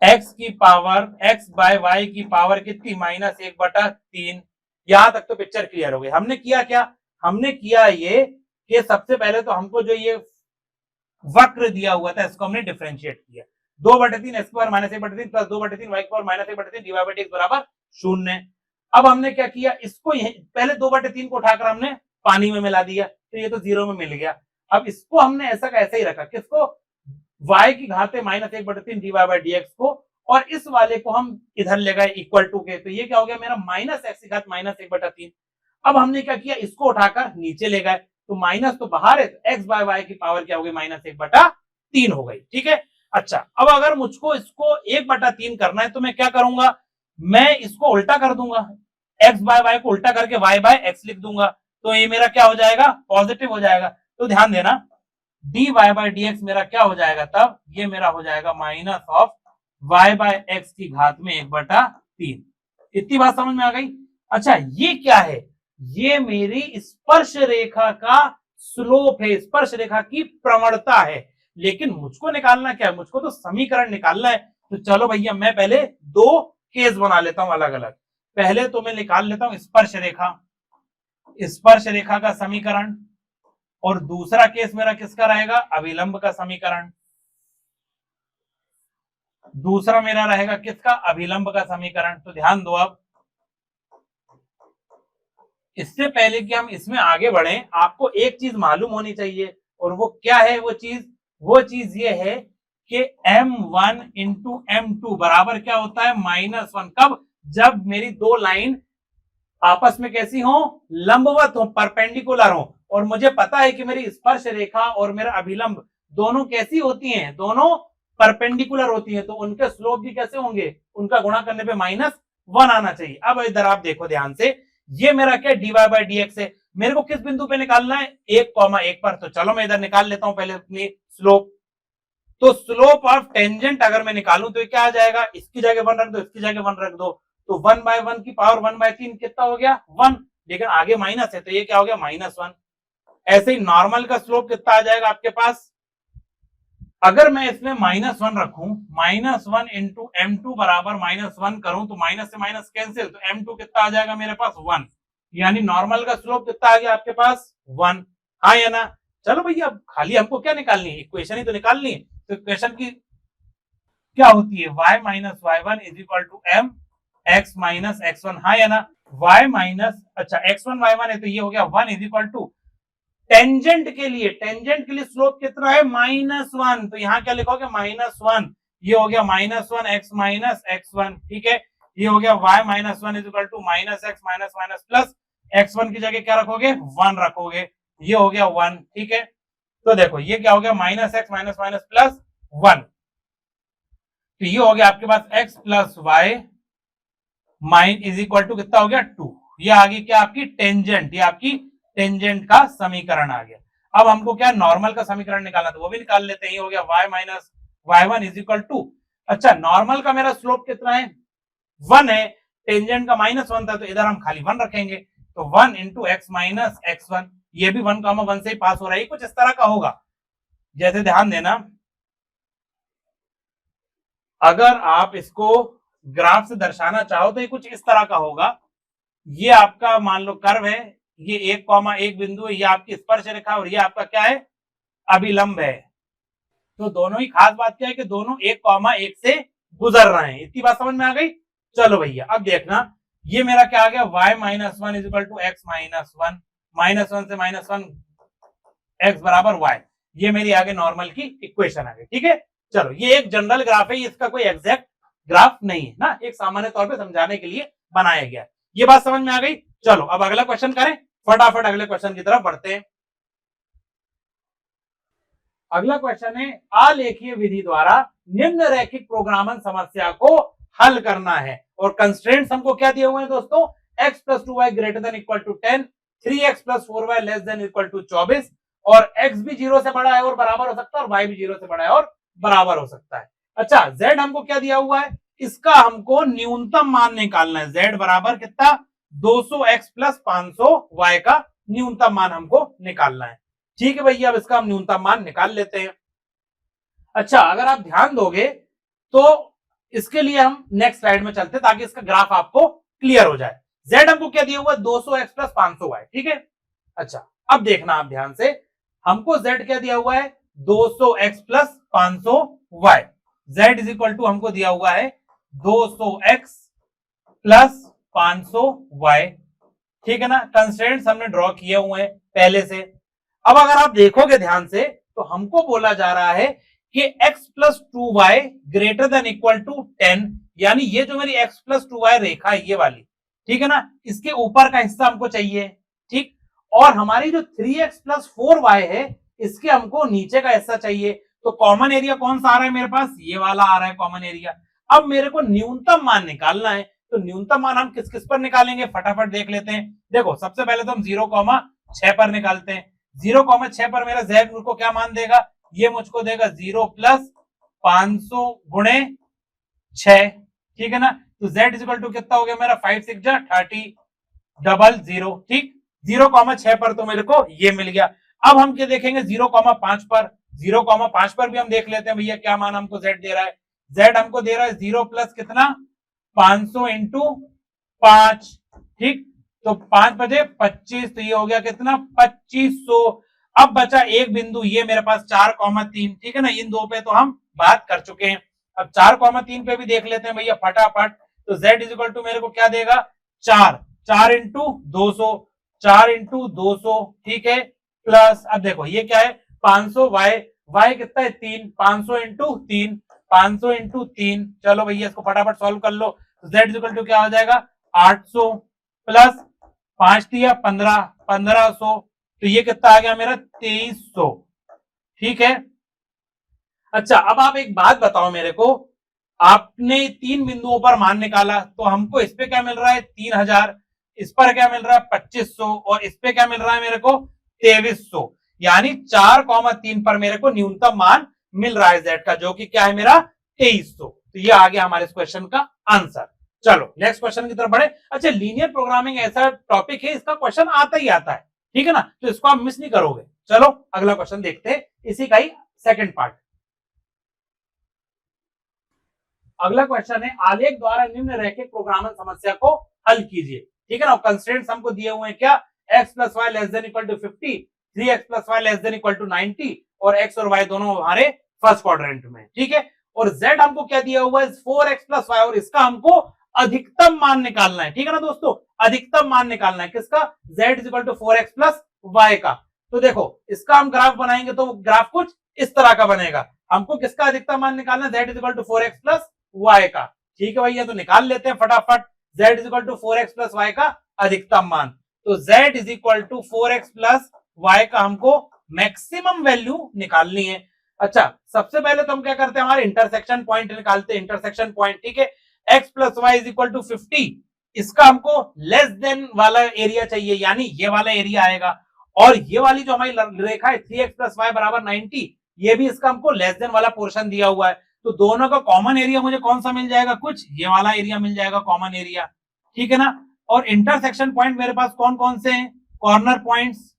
x की पावर x बाय y की पावर कितनी, माइनस 1/3। यहां तक तो पिक्चर क्लियर हो गई। हमने किया क्या, हमने किया ये कि सबसे पहले तो हमको जो ये वक्र दिया हुआ था इसको हमने डिफरेंशिएट किया। 2/3 x power minus 1/3 plus 2/3 y power minus 1/3 dy by dx बराबर 0। अब हमने क्या किया, इसको पहले 2/3 को उठाकर हमने पानी में मिला दिया, तो ये तो 0 में मिल गया। अब इसको हमने ऐसा का ऐसा ही रखा, किसको, y की घात माइनस 1/3 dy बाय dx को, और इस वाले को हम इधर ले गए इक्वल टू के। तो ये क्या हो गया मेरा माइनस x की घात माइनस 1/3। अब हमने क्या किया, इसको उठाकर नीचे ले गए, तो माइनस तो बाहर है, तो x बाय y की पावर क्या हो गई, माइनस 1/3 हो गई। ठीक है, अच्छा अब अगर मुझको इसको 1/3 करना है तो मैं क्या करूंगा, मैं इसको उल्टा कर दूंगा, x बाय y को उल्टा करके y बाय x लिख दूंगा। तो ये मेरा क्या हो जाएगा, पॉजिटिव हो जाएगा। तो ध्यान देना dy बाय dx मेरा क्या हो जाएगा, तब ये मेरा हो जाएगा minus of y by x की घात में 1/3। इतनी बात समझ में आ गई। अच्छा ये क्या है, ये मेरी स्पर्श रेखा का स्लोप है, स्पर्श रेखा की प्रवणता है। लेकिन मुझको निकालना क्या है, मुझको तो समीकरण निकालना है। तो चलो भैया मैं पहले दो केस बना लेता हूं अलग अलग। पहले तो मैं निकाल लेता हूं स्पर्श रेखा, स्पर्श रेखा का समीकरण, और दूसरा केस मेरा किसका रहेगा, अभिलंब का समीकरण। दूसरा मेरा रहेगा किसका, अभिलंब का समीकरण। तो ध्यान दो, अब इससे पहले कि हम इसमें आगे बढ़े आपको एक चीज मालूम होनी चाहिए, और वो क्या है, वो चीज ये है कि m1 इंटू m2 बराबर क्या होता है, -1। कब, जब मेरी दो लाइन आपस में कैसी हो, लंबवत हो, परपेंडिकुलर हो। और मुझे पता है कि मेरी स्पर्श रेखा और मेरा अभिलंब दोनों कैसी होती हैं, दोनों परपेंडिकुलर होती हैं, तो उनके स्लोप भी कैसे होंगे, उनका गुणा करने पे -1 आना चाहिए। अब इधर आप देखो ध्यान से, ये मेरा क्या dy बाय dx है, मेरे को किस बिंदु पे निकालना है, 1,1 पर। तो चलो मैं इधर निकाल लेता हूं पहले अपनी स्लोप। तो स्लोप ऑफ टेंजेंट अगर मैं निकालूं तो क्या आ जाएगा, इसकी जगह 1 रख दो, इसकी जगह 1 रख दो, तो 1/1 की पावर 1/3 कितना हो गया, 1। लेकिन आगे माइनस है तो ये क्या हो गया -1। ऐसे ही नॉर्मल का स्लोप कितना आ जाएगा आपके पास, अगर मैं इसमें -1 रखूं, -1 इंटू m2 बराबर -1 करूं तो माइनस से माइनस कैंसिल, तो m2 कितना आ जाएगा मेरे पास 1, यानी नॉर्मल का स्लोप कितना आ गया आपके पास 1। हाँ या ना? चलो भैया अब खाली हमको क्या निकालनी है, इक्वेशन ही तो निकालनी है। तो इक्वेशन की क्या होती है, y minus y1 is equal to m x minus x1। हाँ या ना? y माइनस अच्छा x1 y1 है तो ये हो गया 1 इज इक्वल टू टेंजेंट के लिए स्लोप कितना है -1, तो यहाँ क्या लिखोगे -1, ये हो गया -1 x माइनस x1। ठीक है, ये हो गया y minus 1 is equal to minus x minus minus plus x1 की जगह क्या रखोगे 1 रखोगे, ये हो गया 1। ठीक है, तो देखो ये क्या हो गया -x माइनस माइनस प्लस 1, तो ये हो गया आपके पास x plus y minus is equal to कितना हो गया 2। ये आ गई क्या आपकी टेंजेंट, ये आपकी टेंजेंट का समीकरण आ गया। अब हमको क्या नॉर्मल का समीकरण निकालना, तो वो भी निकाल लेते हैं। ये हो गया y minus y1 is equal to, अच्छा नॉर्मल का मेरा स्लोप कितना है 1 है, टेंजेंट का -1 था तो इधर हम खाली 1 रखेंगे, तो 1 इंटू एक्स माइनस x1, ये भी 1, 1 से ही पास हो रहा है, कुछ इस तरह का होगा। जैसे ध्यान देना, अगर आप इसको ग्राफ से दर्शाना चाहो तो ये कुछ इस तरह का होगा। ये आपका मान लो कर्व है, ये 1, बिंदु है, ये आपकी स्पर्श रेखा और ये आपका क्या है अभिलंब है। तो दोनों ही खास बात क्या है कि दोनों 1, से गुजर रहे हैं। इतनी बात समझ में आ गई। चलो भैया अब देखना, ये मेरा क्या आ गया y minus 1 is equal to x minus 1, -1 से -1 x बराबर y, ये मेरी आगे नॉर्मल की इक्वेशन आ गई। ठीक है, चलो ये एक जनरल ग्राफ है, इसका कोई एग्जैक्ट ग्राफ नहीं है ना, एक सामान्य तौर पे समझाने के लिए बनाया गया। ये बात समझ में आ गई। चलो अब अगला क्वेश्चन करें, फटाफट अगले क्वेश्चन की तरफ बढ़ते हैं। अगला क्वेश्चन है, आलेखीय विधि द्वारा निम्न रैखिक प्रोग्रामन समस्या को हल करना है, और कंस्ट्रेंट्स हमको क्या दिए हुए हैं दोस्तों, x plus 2y greater than equal to 10, 3x plus 4y less than equal to 24, और x भी 0 से बड़ा है और बराबर हो सकता है, और y भी 0 से बड़ा है और बराबर हो सकता है। अच्छा z हमको क्या दिया हुआ है, इसका हमको न्यूनतम मान निकालना है। z बराबर कितना 200x प्लस 500y का न्यूनतम मान हमको निकालना है। ठीक है भैया, अब इसका हम न्यूनतम मान निकाल लेते हैं। अच्छा अगर आप ध्यान दोगे तो इसके लिए हम नेक्स्ट स्लाइड में चलते हैं ताकि इसका ग्राफ आपको क्लियर हो जाए। z हमको क्या दिया हुआ है 200x प्लस 500y। ठीक है, अच्छा अब देखना आप ध्यान से, हमको z क्या दिया हुआ है 200x plus 500y, z is equal to हमको दिया हुआ है 200x प्लस 500y। ठीक है ना, कंस्ट्रेंट्स हमने ड्रॉ किए हुए हैं पहले से। अब अगर आप देखोगे ध्यान से तो हमको बोला जा रहा है कि x plus 2y greater than equal to 10, यानी ये जो मेरी x प्लस 2y रेखा है ये वाली, ठीक है ना, इसके ऊपर का हिस्सा हमको चाहिए। ठीक, और हमारी जो 3x प्लस 4y है इसके हमको नीचे का हिस्सा चाहिए। तो कॉमन एरिया कौन सा आ रहा है मेरे पास, ये वाला आ रहा है कॉमन एरिया। अब मेरे को न्यूनतम मान निकालना है, तो न्यूनतम मान हम किस किस पर निकालेंगे फटाफट देख लेते हैं। देखो सबसे पहले तो हम 0,6 पर निकालते हैं। 0,6 पर मेरा z मुझको क्या मान देगा, ये मुझको देगा 0 प्लस 500 गुणे 6। ठीक है ना, तो z इज इक्वल टू कितना हो गया मेरा 5 6 जा 30 00। ठीक, 0,6 पर तो मेरे को ये मिल गया। अब हम क्या देखेंगे 0,5 पर, 0,5 पर भी हम देख लेते हैं भैया क्या मान हमको z दे रहा है। z हमको दे रहा है 0 प्लस कितना 500 इंटू 5। ठीक, तो 5 बजे 25, तो ये हो गया कितना 2500। अब बचा एक बिंदु, ये मेरे पास 4,3। ठीक है ना, इन दो पे तो हम बात कर चुके हैं। अब 4,3 पे भी देख लेते हैं भैया फटाफट। तो z इज इक्वल टू मेरे को क्या देगा 4 इंटू 200, 4 इंटू 200। ठीक है, प्लस अब देखो ये क्या है 500 y कितना है 3, 500 इंटू 3, 500 इंटू 3। चलो भैया इसको फटाफट सॉल्व कर लो। तो z इज इक्वल टू क्या हो जाएगा 800 प्लस 5 दिया 15, 1500, तो ये कितना आ गया मेरा 2300। ठीक है, अच्छा अब आप एक बात बताओ मेरे को, आपने 3 बिंदुओं पर मान निकाला, तो हमको इस पे क्या मिल रहा है 3000, इस पर क्या मिल रहा है 2500, और इस पे क्या मिल रहा है मेरे को 2300, यानी 4,3 पर मेरे को न्यूनतम मान मिल रहा है z का, जो कि क्या है मेरा 2300। तो ये आ गया हमारे इस क्वेश्चन का आंसर। चलो नेक्स्ट क्वेश्चन की तरफ बढ़े। अच्छा, लीनियर प्रोग्रामिंग ऐसा टॉपिक है, इसका क्वेश्चन आता ही आता है, ठीक है ना, तो इसको आप मिस नहीं करोगे। चलो अगला क्वेश्चन देखते हैं, इसी का ही सेकंड पार्ट। अगला क्वेश्चन है, आलेख द्वारा निम्न रैखिक प्रोग्रामन समस्या को हल कीजिए, ठीक है ना। कंस्ट्रेंट्स हमको दिए हुए हैं क्या, x plus y less than equal to 50, 3x plus y less than equal to 90 और x और y दोनों हमारे फर्स्ट क्वाड्रेंट में, ठीक है। और z हमको क्या दिया हुआ है, 4x प्लस वाई, और इसका हमको अधिकतम मान निकालना है, ठीक है ना दोस्तों, अधिकतम मान निकालना है किसका, z is equal to 4x plus y का। तो देखो इसका हम ग्राफ बनाएंगे तो ग्राफ कुछ इस तरह का बनेगा। हमको किसका अधिकतम मान निकालना है, z is equal to 4x plus y का, ठीक है भैया, तो निकाल लेते हैं फटाफट। z is equal to 4x plus y का अधिकतम मान, तो z is equal to 4x plus y का हमको मैक्सिमम वैल्यू निकालनी है। अच्छा, सबसे पहले तो हम क्या करते हैं, हमारे इंटरसेक्शन पॉइंट निकालते हैं, इंटरसेक्शन पॉइंट, ठीक है। x plus y is equal to 50, इसका हमको लेस देन वाला एरिया चाहिए, यानी ये वाला एरिया आएगा, और ये वाली जो हमारी रेखा है 3x प्लस वाई बराबर 90, ये भी इसका हमको लेस देन वाला पोर्शन दिया हुआ है। तो दोनों का कॉमन एरिया मुझे कौन सा मिल जाएगा, कुछ ये वाला एरिया मिल जाएगा, कॉमन एरिया, ठीक है ना। और इंटरसेक्शन पॉइंट मेरे पास कौन कौन से हैं, कॉर्नर पॉइंट्स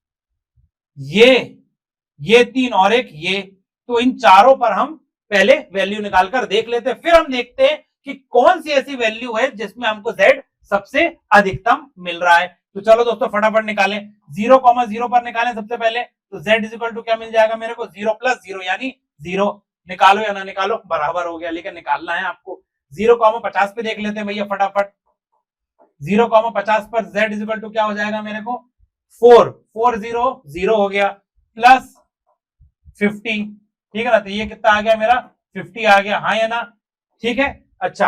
ये 3 और एक ये, तो इन चारों पर हम पहले वैल्यू निकालकर देख लेते हैं, फिर हम देखते हैं कि कौन सी ऐसी वैल्यू है जिसमें हमको z सबसे अधिकतम मिल रहा है। तो चलो दोस्तों फटाफट निकालें, 0,0 पर निकालें सबसे पहले, तो z इज इक्वल टू क्या मिल जाएगा मेरे को, 0 प्लस 0 यानी 0, निकालो या ना निकालो बराबर हो गया, लेकिन निकालना है आपको। 0,50 पे देख लेते हैं भैया फटाफट, 0,50 पर z इज इक्वल टू क्या हो जाएगा मेरे को, 4 हो गया प्लस 50, ठीक है ना, तो ये कितना आ गया मेरा 50 आ गया, हाँ या ना, ठीक है। अच्छा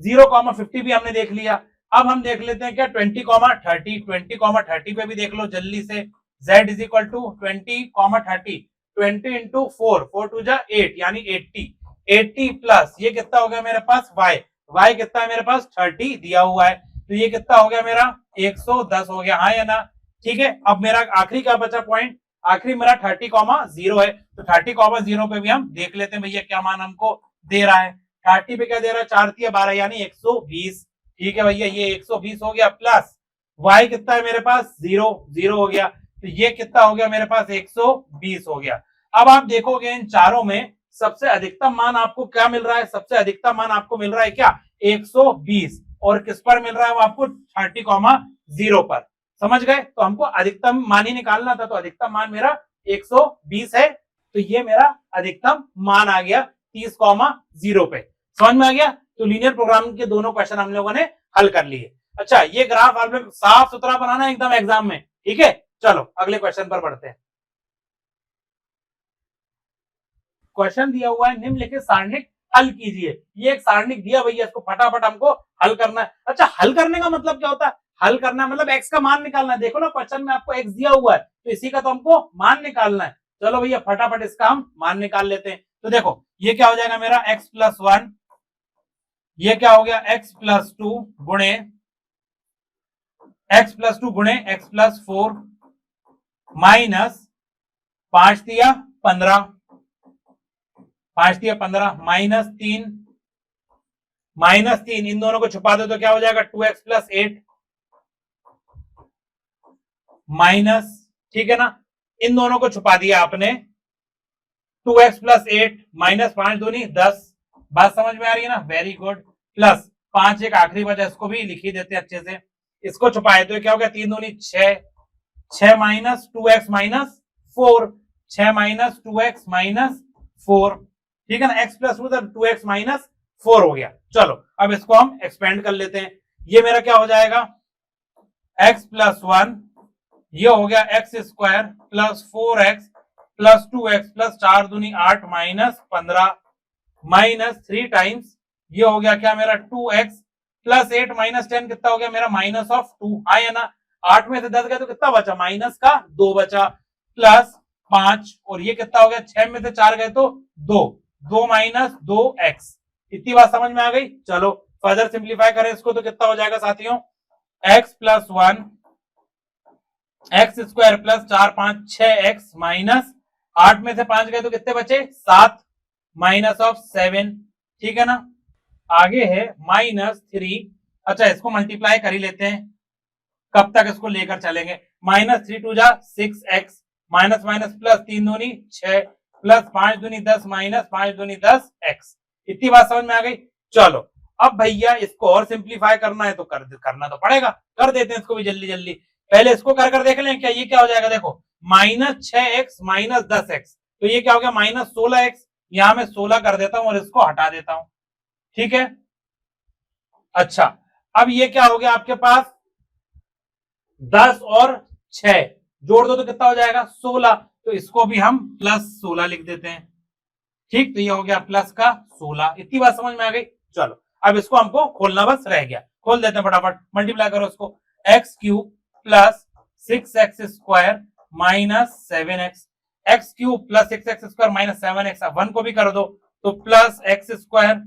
0,50 भी हमने देख लिया, अब हम देख लेते हैं क्या 20,30, 20,30 पे भी देख लो जल्दी से, z is equal to 20,30, 20 into 4 two जा 8 यानी 80 प्लस ये कितना हो गया मेरे पास y कितना है मेरे पास 30 दिया हुआ है, तो ये कितना हो गया मेरा 110 हो गया, हाँ या ना, ठीक है। अब मेरा आखिरी क्या बचा पॉइंट, आखिरी मेरा 30,0 है, तो 30,0 पे भी हम देख लेते हैं भैया क्या मान हमको दे रहा है। 30 पे क्या दे रहा है, 4 3 12 यानी 120, ठीक है भैया, ये 120 हो गया, प्लस y कितना है मेरे पास 0 हो गया, तो ये कितना हो गया मेरे पास 120 हो गया। अब आप देखोगे इन चारों में सबसे अधिकतम मान आपको क्या मिल रहा है, सबसे अधिकतम मान आपको मिल रहा है क्या 120, और किस पर मिल रहा है वो आपको 30,0 पर, समझ गए। तो हमको अधिकतम मान ही निकालना था, तो अधिकतम मान मेरा 120 है, तो ये मेरा अधिकतम मान आ गया 30,0 पे, समझ में आ गया। तो लीनियर प्रोग्रामिंग के दोनों क्वेश्चन हम लोगों ने हल कर लिए। अच्छा, ये ग्राफ आप लोग साफ सुथरा बनाना एकदम एग्जाम में, ठीक है। चलो अगले क्वेश्चन पर बढ़ते हैं। क्वेश्चन दिया हुआ है, निम्नलिखित सारणिक हल कीजिए। ये एक सारणिक दिया भैया, इसको फटाफट हमको हल करना है। अच्छा, हल करने का मतलब क्या होता है, हल करना मतलब x का मान निकालना है। देखो ना क्वेश्चन में आपको x दिया हुआ है, तो इसी का तो हमको मान निकालना है। चलो भैया फटाफट इसका हम मान निकाल लेते हैं। तो देखो ये क्या हो जाएगा मेरा x प्लस 1, ये क्या हो गया x प्लस 2 गुणे x प्लस 4 माइनस 5 दिया 15 माइनस 3 इन दोनों को छुपा दो तो क्या हो जाएगा 2x प्लस 8 माइनस, ठीक है ना, इन दोनों को छुपा दिया आपने, 2x प्लस 8 माइनस 5 दूनी 10, बात समझ में आ रही है ना, वेरी गुड, प्लस 5 एक आखिरी बचा, इसको भी लिख ही देते अच्छे से, इसको छुपाए तो क्या हो गया 3 दूनी 6 minus 2x minus 4, 6 minus 2x minus 4, ठीक है ना, x प्लस 2x माइनस 4 हो गया। चलो अब इसको हम एक्सपेंड कर लेते हैं, ये मेरा क्या हो जाएगा x प्लस 1, ये हो गया x square plus 4x plus 2x plus 4 दूनी 8 माइनस 15 माइनस 3 टाइम्स, ये हो गया क्या मेरा 2x प्लस 8 माइनस 10 कितना हो गया मेरा माइनस ऑफ 2, हाँ या ना, 8 में से 10 गया तो कितना बचा माइनस का 2 बचा, प्लस 5 और ये कितना हो गया 6 में से 4 गए तो 2 माइनस 2x, इतनी बात समझ में आ गई। चलो फर्दर सिंप्लीफाई करें इसको तो कितना हो जाएगा साथियों x plus 1 x square plus 4 5 6x minus 8 में से 5 गए तो कितने बचे 7 माइनस ऑफ 7, ठीक है ना, आगे है -3। अच्छा इसको मल्टीप्लाई कर ही लेते हैं, कब तक इसको लेकर चलेंगे। -3 टू जा 6x, माइनस माइनस प्लस 3 दूनी 6 प्लस 5 दूनी 10 माइनस 5 दूनी 10x। इतनी बात समझ में आ गई। चलो अब भैया इसको और सिंप्लीफाई करना है तो करना तो पड़ेगा, कर देते हैं इसको भी जल्दी जल्दी। पहले इसको कर देख लें क्या ये क्या हो जाएगा। देखो -6x माइनस 10x, तो ये क्या हो गया -16x। यहां मैं 16 कर देता हूं और इसको हटा देता हूं, ठीक है। अच्छा अब ये क्या हो गया आपके पास 10 और 6 जोड़ दो तो कितना हो जाएगा 16, तो इसको भी हम +16 लिख देते हैं, ठीक। तो ये हो गया प्लस का 16। इतनी बात समझ में आ गई। चलो अब इसको हमको खोलना बस रह गया, खोल देते हैं फटाफट। मल्टीप्लाई करो इसको, x³ plus 6x² minus 7x, x³ plus 6x² minus 7x, 1 को भी कर दो तो plus x²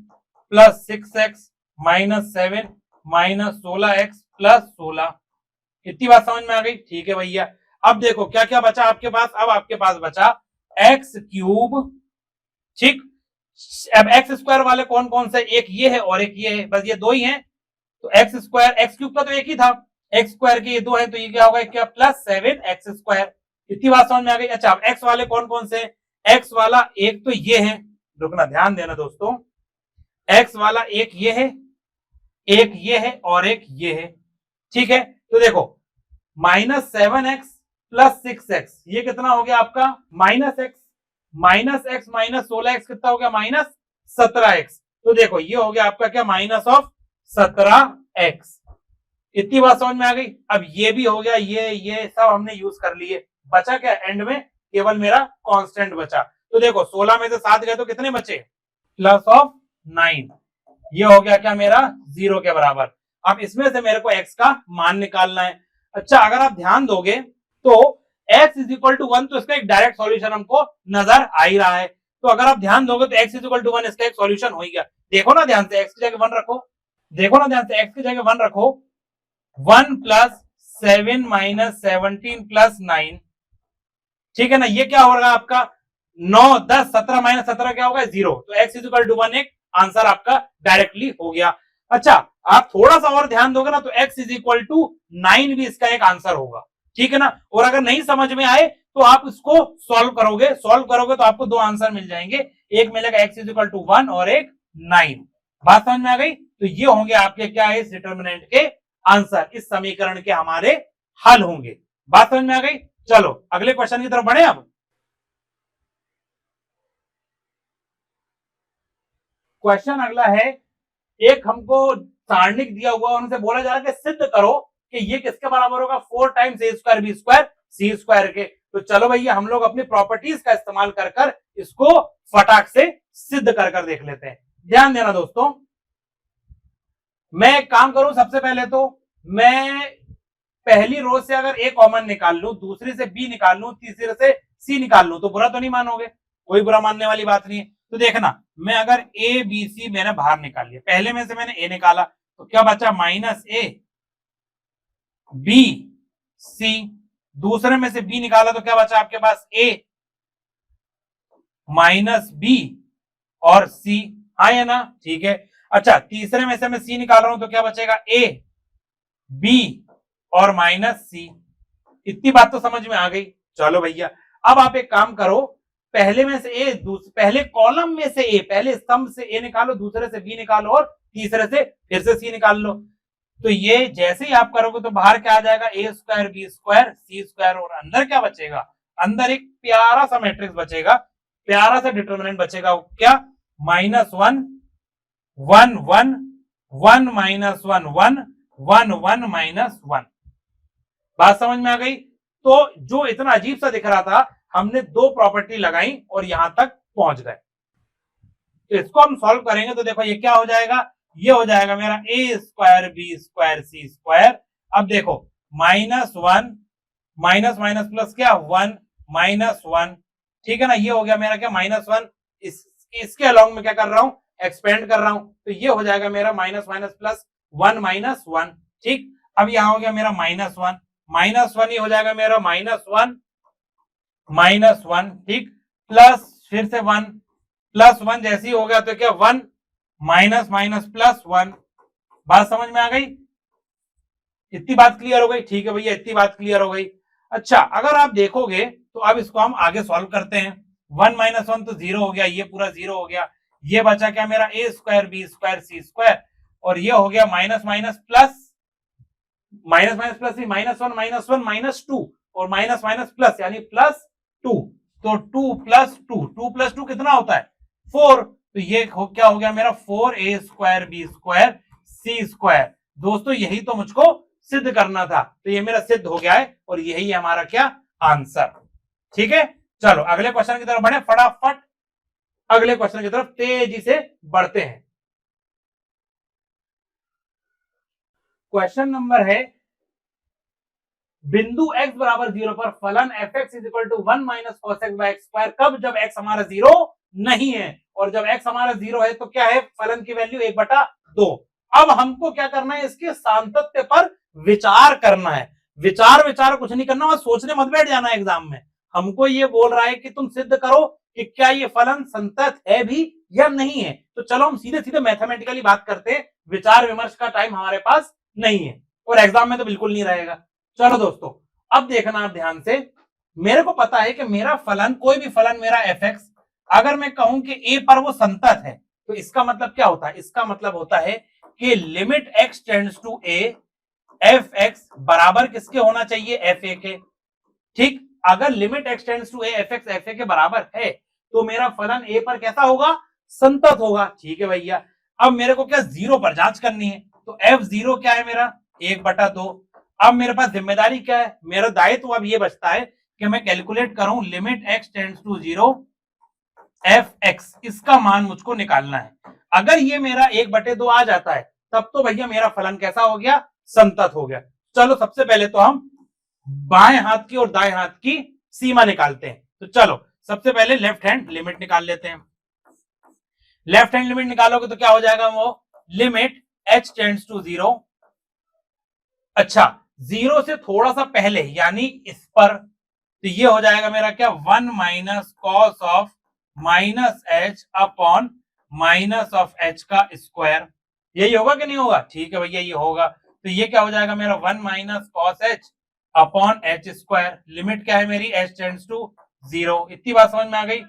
plus 6x minus 7 minus 16x plus 16। इतनी बात समझ में आ गई, ठीक है भैया। अब देखो क्या क्या बचा आपके पास। अब आपके पास बचा x³, ठीक। अब x² वाले कौन कौन से, एक ये है और एक ये है, बस ये दो ही हैं। तो x² x³ का तो एक ही था, x² के ये दो है तो ये क्या होगा क्या प्लस 7x²। इतनी बात समझ में आ गई। अच्छा अब x वाले कौन कौन से, x वाला एक तो ये है, रुकना ध्यान देना दोस्तों, x वाला एक ये है, एक ये है और एक ये है, ठीक है। तो देखो -7x प्लस 6x ये कितना हो गया आपका -x minus x minus 16x कितना हो गया -17x। तो देखो ये हो गया आपका क्या -17x। इतनी बात समझ में आ गई। अब ये भी हो गया, ये सब हमने यूज कर लिए, बचा क्या एंड में केवल मेरा कांस्टेंट बचा। तो देखो 16 में से 7 गए तो कितने बचे +9, ये हो गया क्या मेरा 0 के बराबर। अब इसमें से मेरे को x का मान निकालना है। अच्छा अगर आप ध्यान दोगे तो x = 1 तो इसका एक डायरेक्ट सॉल्यूशन हमको नजर आ ही रहा है। तो अगर आप ध्यान दोगे तो x = 1 इसका एक सॉल्यूशन हो ही गया। देखो ना ध्यान से, x की जगह 1 रखो, देखो ना ध्यान से, x की जगह 1 रखो, 1 + 7 - 17 + 9, ठीक है ना। ये क्या होगा आपका 9 10 17 - 17 क्या होगा 0। तो x = 1 एक आंसर आपका डायरेक्टली हो गया। अच्छा आप थोड़ा सा और ध्यान दोगे ना तो x = 9 भी इसका एक आंसर होगा, ठीक है ना। और अगर नहीं समझ में आए तो आप इसको सॉल्व करोगे तो आपको दो आंसर मिल जाएंगे, एक मिलेगा x = 1 और एक 9। बात समझ में आ गई। तो ये होंगे आपके क्या है इस डिटर्मिनेंट के आंसर, इस समीकरण के हमारे हल होंगे। बात समझ में आ गई। चलो अगले क्वेश्चन की तरफ बढ़े। अब क्वेश्चन अगला है, एक हमको सारणिक दिया हुआ, उनसे बोला जा रहा है कि सिद्ध करो कि ये किसके बराबर होगा 4 टाइम्स a² b² c² के। तो चलो भैया हम लोग अपनी प्रॉपर्टीज का इस्तेमाल कर इसको फटाक से सिद्ध कर देख लेते हैं। ध्यान देना दोस्तों, मैं एक काम करूं, सबसे पहले तो मैं पहली रो से अगर a कॉमन निकाल लूं, दूसरी से b निकाल लूं, तीसरे से c निकाल लूं तो बुरा तो नहीं मानोगे, कोई बुरा मानने वाली बात नहीं है। तो देखना मैं अगर a b c मैंने बाहर निकाल लिया, पहले में से मैंने a निकाला तो क्या बचा -a b c, दूसरे में से b निकाला तो क्या बचा आपके पास a -b और c, हाँ या ना, ठीक है। अच्छा तीसरे में से मैं c निकाल रहा हूं तो क्या बचेगा a b और -c। इतनी बात तो समझ में आ गई। चलो भैया अब आप एक काम करो, पहले में से a, पहले कॉलम में से a, पहले स्तंभ से a निकालो, दूसरे से b निकालो और तीसरे से फिर से c निकाल लो। तो ये जैसे ही आप करोगे तो बाहर क्या आ जाएगा a² b² c² और अंदर क्या बचेगा, अंदर एक प्यारा सा मैट्रिक्स बचेगा, प्यारा सा डिटरमिनेंट बचेगा, क्या -1 1 1 1 -1 1 1 1 -1। बात समझ में आ गई। तो जो इतना अजीब सा दिख रहा था, हमने दो प्रॉपर्टी लगाई और यहां तक पहुंच गए। तो इसको हम सॉल्व करेंगे तो देखो ये क्या हो जाएगा, ये हो जाएगा मेरा a² b² c²। अब देखो -1 माइनस माइनस प्लस क्या 1 -1, ठीक है ना। ये हो गया मेरा क्या -1, इसके अलॉन्ग में क्या कर रहा हूं एक्सपेंड कर रहा हूं, तो ये हो जाएगा मेरा माइनस माइनस प्लस 1 -1, ठीक। अब यहां हो गया मेरा -1 ये हो जाएगा मेरा -1, ठीक, प्लस फिर से 1 +1 जैसे ही हो गया तो क्या 1 माइनस माइनस प्लस 1। बात समझ में आ गई? इतनी बात क्लियर हो गई? ठीक है भैया, इतनी बात क्लियर हो गई। अच्छा, अगर आप देखोगे तो अब इसको हम आगे सॉल्व करते हैं। 1 माइनस 1 तो 0 हो गया, ये पूरा 0 हो गया। ये बचा क्या मेरा, a square B square C square, और ये हो गया minus minus plus, minus minus plus minus 1 minus 2, और माइनस माइनस प्लस यानी प्लस 2। तो 2 प्लस 2, 2 प्लस 2 कितना होता है, 4। तो ये क्या हो गया मेरा, 4a स्क्वायर बी स्क्वायर सी स्क्वायर। दोस्तों यही तो मुझको सिद्ध करना था, तो ये मेरा सिद्ध हो गया है, और यही हमारा क्या आंसर। ठीक है, चलो अगले क्वेश्चन की तरफ बढ़े फटाफट। अगले क्वेश्चन की तरफ तेजी से बढ़ते हैं। क्वेश्चन नंबर है, बिंदु x बराबर 0 पर फलन fx is equal to 1 minus cos x by x square कब, जब x हमारा 0 नहीं है। और जब x हमारा 0 है तो क्या है, फलन की वैल्यू 1/2। अब हमको क्या करना है, इसके सातत्य पर विचार करना है। विचार कुछ नहीं करना, बस सोचने मत बैठ जाना एग्जाम में। हमको ये बोल रहा है कि तुम सिद्ध करो कि क्या ये फलन संतत है भी या नहीं है। तो चलो हम सीधे सीधे मैथमेटिकली बात करते हैं, विचार विमर्श का टाइम हमारे पास नहीं है, और एग्जाम में तो बिल्कुल नहीं रहेगा। चलो दोस्तों, अब देखना आप ध्यान से। मेरे को पता है कि मेरा फलन, कोई भी फलन मेरा एफ एक्स, अगर मैं कहूं कि ए पर वो संतत है, तो इसका मतलब क्या होता है, इसका मतलब होता है कि limit x tends to a, f x बराबर किसके होना चाहिए, एफ ए के। ठीक, अगर limit x tends to a, f x f a के बराबर है, तो मेरा फलन ए पर कैसा होगा, संतत होगा। ठीक है भैया, अब मेरे को क्या, 0 पर जांच करनी है। तो एफ 0 क्या है मेरा, 1/2। अब मेरे पास जिम्मेदारी क्या है, मेरा दायित्व अब ये बचता है कि मैं कैलकुलेट करूं limit x tends to 0 f x, इसका मान मुझको निकालना है। अगर ये मेरा 1/2 आ जाता है, तब तो भैया मेरा फलन कैसा हो गया, संतत हो गया। चलो सबसे पहले तो हम बाएं हाथ की और दाएं हाथ की सीमा निकालते हैं। तो चलो सबसे पहले लेफ्ट हैंड लिमिट निकाल लेते हैं। लेफ्ट हैंड लिमिट निकालोगे तो क्या हो जाएगा, वो लिमिट एच टेंड्स टू 0, अच्छा 0 से थोड़ा सा पहले यानी इस पर, तो ये हो जाएगा मेरा क्या, 1 minus cos of minus H upon minus of H का स्क्वायर। यही होगा कि नहीं होगा, ठीक है भैया ये होगा। तो ये क्या हो जाएगा मेरा, 1 minus cos H upon H square. Limit क्या है मेरी, एच टेंड्स टू 0। इतनी बात समझ में आ गई?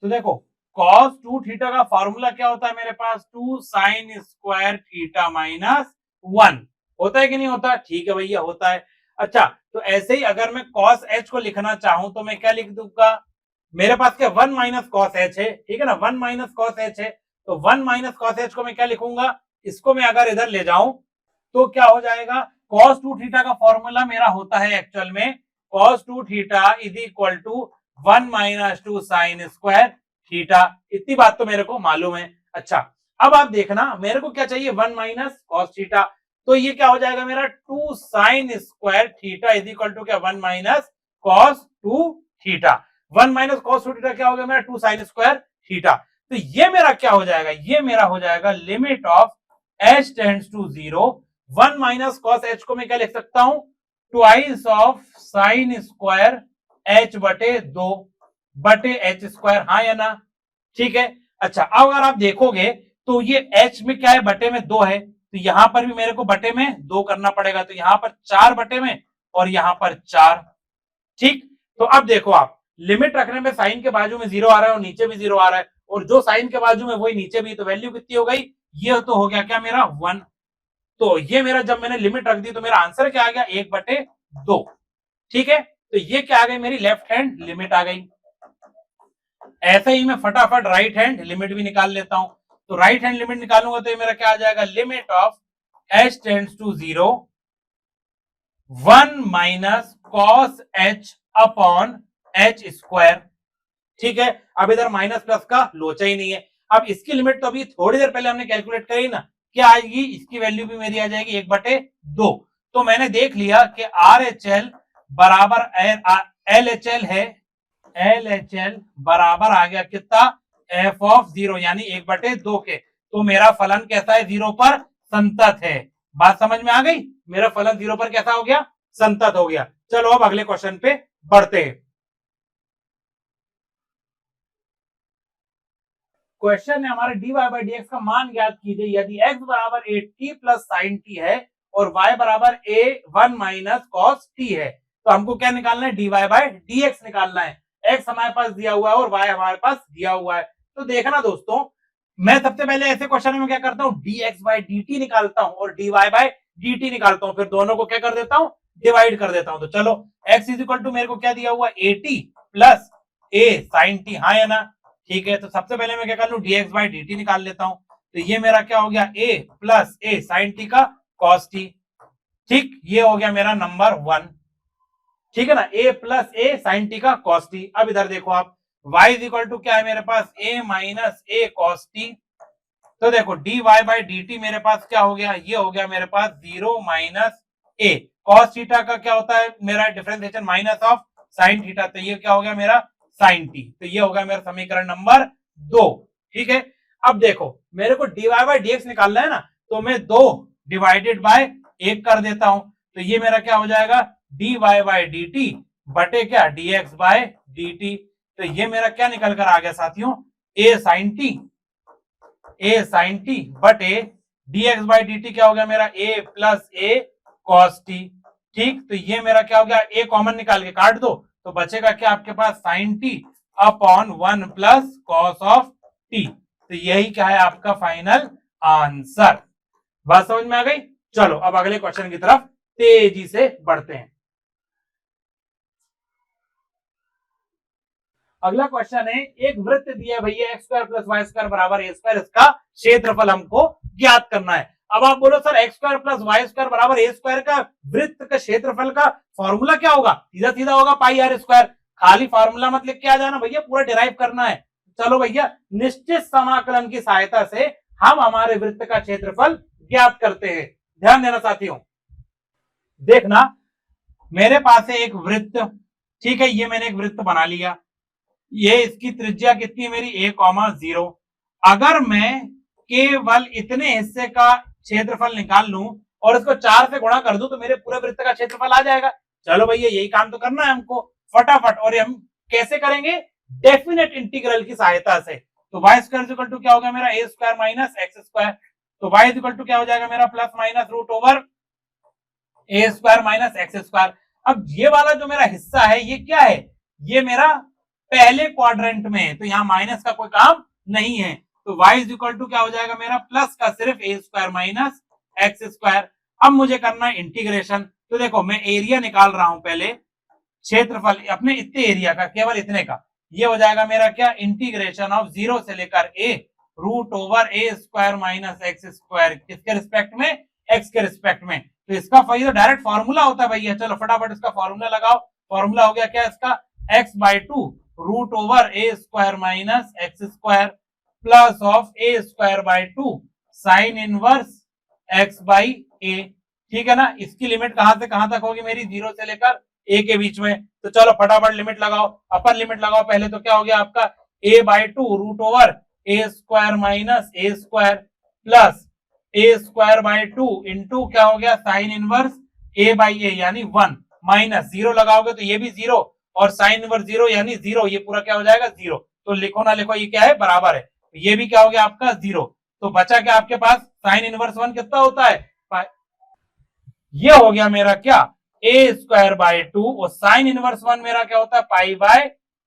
तो देखो cos 2 थीटा का फॉर्मूला क्या होता है मेरे पास, 2 साइन स्क्वायर थीटा माइनस 1। होता है कि नहीं होता, ठीक है भैया होता है। अच्छा, तो ऐसे ही अगर मैं cos h को लिखना चाहूं तो मैं क्या लिख दूंगा, मेरे पास क्या 1 माइनस कॉस एच है, ठीक है ना, 1 माइनस कॉस एच है। तो 1 माइनस कॉस एच को मैं क्या लिखूंगा, इसको मैं अगर इधर ले जाऊं तो क्या हो जाएगा, cos 2 थीटा का फॉर्मूला मेरा होता है एक्चुअल में cos 2 theta is equal to 1 minus 2 sine square theta. इतनी बात तो मेरे को मालूम है। अच्छा, अब आप देखना मेरे को क्या चाहिए, 1 माइनस कॉस थीटा। तो ये क्या हो जाएगा मेरा, 2 sine square theta is equal to क्या, 1 minus cos 2 theta. 1 minus cos 2 theta क्या हो गया मेरा, 2 साइन स्क्वायर थीटा। तो ये मेरा क्या हो जाएगा, ये मेरा हो जाएगा limit of h tends to 0। 1 minus cos h को मैं क्या लिख सकता हूं, twice of sine square h बटे 2 बटे एच स्क्वायर, हाँ या ना, ठीक है। अच्छा, अब अगर आप देखोगे तो ये h में क्या है, बटे में 2 है, तो यहां पर भी मेरे को बटे में 2 करना पड़ेगा। तो यहां पर 4 बटे में और यहां पर 4। ठीक, तो अब देखो आप लिमिट रखने में साइन के बाजू में 0 आ रहा है और नीचे भी 0 आ रहा है, और जो साइन के बाजू में वही नीचे भी, तो वैल्यू कितनी हो गई, ये तो हो गया क्या मेरा 1। तो ये मेरा जब मैंने लिमिट रख दी तो मेरा आंसर क्या आ गया, 1/2। ठीक है, तो ये क्या आ गई, मेरी लेफ्ट हैंड लिमिट आ गई। ऐसे ही मैं फटाफट राइट हैंड लिमिट भी निकाल लेता हूं। तो राइट हैंड लिमिट निकालूंगा तो ये मेरा क्या आ जाएगा, limit of h tends to 0 1 minus cos h upon h square. ठीक है, अब इधर माइनस प्लस का लोचा ही नहीं है। अब इसकी लिमिट तो अभी थोड़ी देर पहले हमने कैलकुलेट करी ना, क्या आएगी, इसकी वैल्यू भी मेरी आ जाएगी 1/2। तो मैंने देख लिया कि RHL बराबर LHL है, LHL बराबर आ गया कितना, f ऑफ 0 यानी 1/2 के। तो मेरा फलन कैसा है, 0 पर संतत है। बात समझ में आ गई, मेरा फलन 0 पर कैसा हो गया, संतत हो गया। चलो अब अगले क्वेश्चन पे बढ़ते हैं। क्वेश्चन है हमारा dy बाई dx का मान ज्ञात कीजिए यदि x बराबर a t plus sign T है और y बराबर a 1 माइनस कॉस टी है। तो हमको क्या निकालना है, dy बाई dx निकालना है। x हमारे पास दिया हुआ है और y हमारे पास दिया हुआ है। तो देखना दोस्तों, मैं सबसे पहले ऐसे क्वेश्चन में क्या करता हूँ, dx बाई dt निकालता हूँ और dy बाई dt निकालता हूँ, फिर दोनों को क्या कर देता हूँ, डिवाइड कर देता हूँ। तो चलो x इज इक्वल टू मेरे को क्या दिया हुआ, at plus a sine t, हाँ या ना, ठीक है। तो सबसे पहले मैं क्या कर लूं, dx बाई dt निकाल लेता हूं। तो ये मेरा क्या हो गया, a plus a sine t का कॉस टी, ठीक, ये हो गया मेरा नंबर 1, ठीक है ना, a plus a sine t का कॉस टी। अब इधर देखो आप, y इज इक्वल टू क्या है मेरे पास, a minus a cos T. तो देखो dy बाई dt मेरे पास क्या हो गया, ये हो गया मेरे पास 0 माइनस a कॉस थीटा का क्या होता है मेरा differentiation minus of sine theta, तो ये क्या हो गया मेरा साइन टी। तो ये होगा मेरा समीकरण नंबर 2, ठीक है। अब देखो मेरे को dy बाई dx निकालना है ना, तो मैं 2 डिवाइडेड बाय 1 कर देता हूं। तो ये मेरा क्या हो जाएगा, dy बाई dt बटे क्या dx बाय dt। तो ये मेरा क्या निकल कर आ गया साथियों, a साइन टी बटे dx बाई dt क्या हो गया मेरा a plus a cos t, ठीक। तो ये मेरा क्या हो गया, a कॉमन निकाल के काट दो तो बचेगा क्या आपके पास, sine t upon 1 plus cos of t. तो यही क्या है आपका फाइनल आंसर। बात समझ में आ गई। चलो अब अगले क्वेश्चन की तरफ तेजी से बढ़ते हैं। अगला क्वेश्चन है, एक वृत्त दिया है भैया x square plus y square बराबर ए स्क्वायर, इसका क्षेत्रफल हमको ज्ञात करना है। अब आप बोलो sir x square plus y square बराबर ए स्क्वायर का वृत्त का क्षेत्रफल का फॉर्मूला क्या होगा, सीधा सीधा होगा पाई आर स्क्वायर। खाली फार्मूला मत लिख के आ जाना भैया, पूरा डिराइव करना है। चलो भैया निश्चित समाकलन की सहायता से हम हमारे वृत्त का क्षेत्रफल ज्ञात करते हैं। ध्यान देना साथियों, देखना मेरे पास है एक वृत्त, ठीक है, ये मैंने एक वृत्त बना लिया, ये इसकी त्रिज्या कितनी है मेरी 1,0। अगर मैं केवल इतने हिस्से का क्षेत्रफल निकाल लूं और इसको 4 से गुणा कर दूं तो मेरे पूरे वृत्त का क्षेत्रफल आ जाएगा। चलो भैया यही काम तो करना है हमको फटाफट, और हम कैसे करेंगे, डेफिनेट इंटीग्रल की सहायता से। तो वाई स्क्वायर इक्वल टू क्या होगा मेरा a square minus x square. तो वाई इक्वल टू क्या हो जाएगा मेरा plus minus root over a square minus x square. अब ये वाला जो मेरा हिस्सा है ये क्या है, ये मेरा पहले क्वाड्रेंट में है, तो यहाँ माइनस का कोई काम नहीं है। तो y इज इक्वल टू क्या हो जाएगा मेरा प्लस का सिर्फ ए स्क्वायर माइनस एक्स स्क्वायर। अब मुझे करना है इंटीग्रेशन। तो देखो मैं एरिया निकाल रहा हूं पहले, क्षेत्रफल अपने इतने एरिया का, केवल इतने का, ये हो जाएगा मेरा क्या, इंटीग्रेशन ऑफ 0 से लेकर a root over a square minus x square, किसके रिस्पेक्ट में, एक्स के रिस्पेक्ट में। तो इसका तो डायरेक्ट फॉर्मूला होता है भैया, चलो फटाफट इसका फॉर्मूला लगाओ। फॉर्मूला हो गया क्या इसका, x by 2 root over a square minus x square plus of a square by 2 sine inverse x by a, ठीक है ना। इसकी लिमिट कहां से कहां तक होगी मेरी, 0 से लेकर a के बीच में। तो चलो फटाफट लिमिट लगाओ, अपर लिमिट लगाओ पहले। तो क्या हो गया आपका a by 2 root over a square minus a square plus a square by 2 into क्या हो गया sine inverse a by a यानी 1 माइनस 0 लगाओगे तो ये भी 0 और साइन इनवर्स 0 यानी 0, ये पूरा क्या हो जाएगा 0। तो लिखो ना लिखो ये क्या है, बराबर है। ये भी क्या हो गया आपका 0। तो बचा क्या आपके पास, साइन इनवर्स 1 कितना होता है, ये हो गया मेरा क्या ए स्क्वायर बाय 2 और साइन इनवर्स 1 मेरा क्या होता है पाई बाय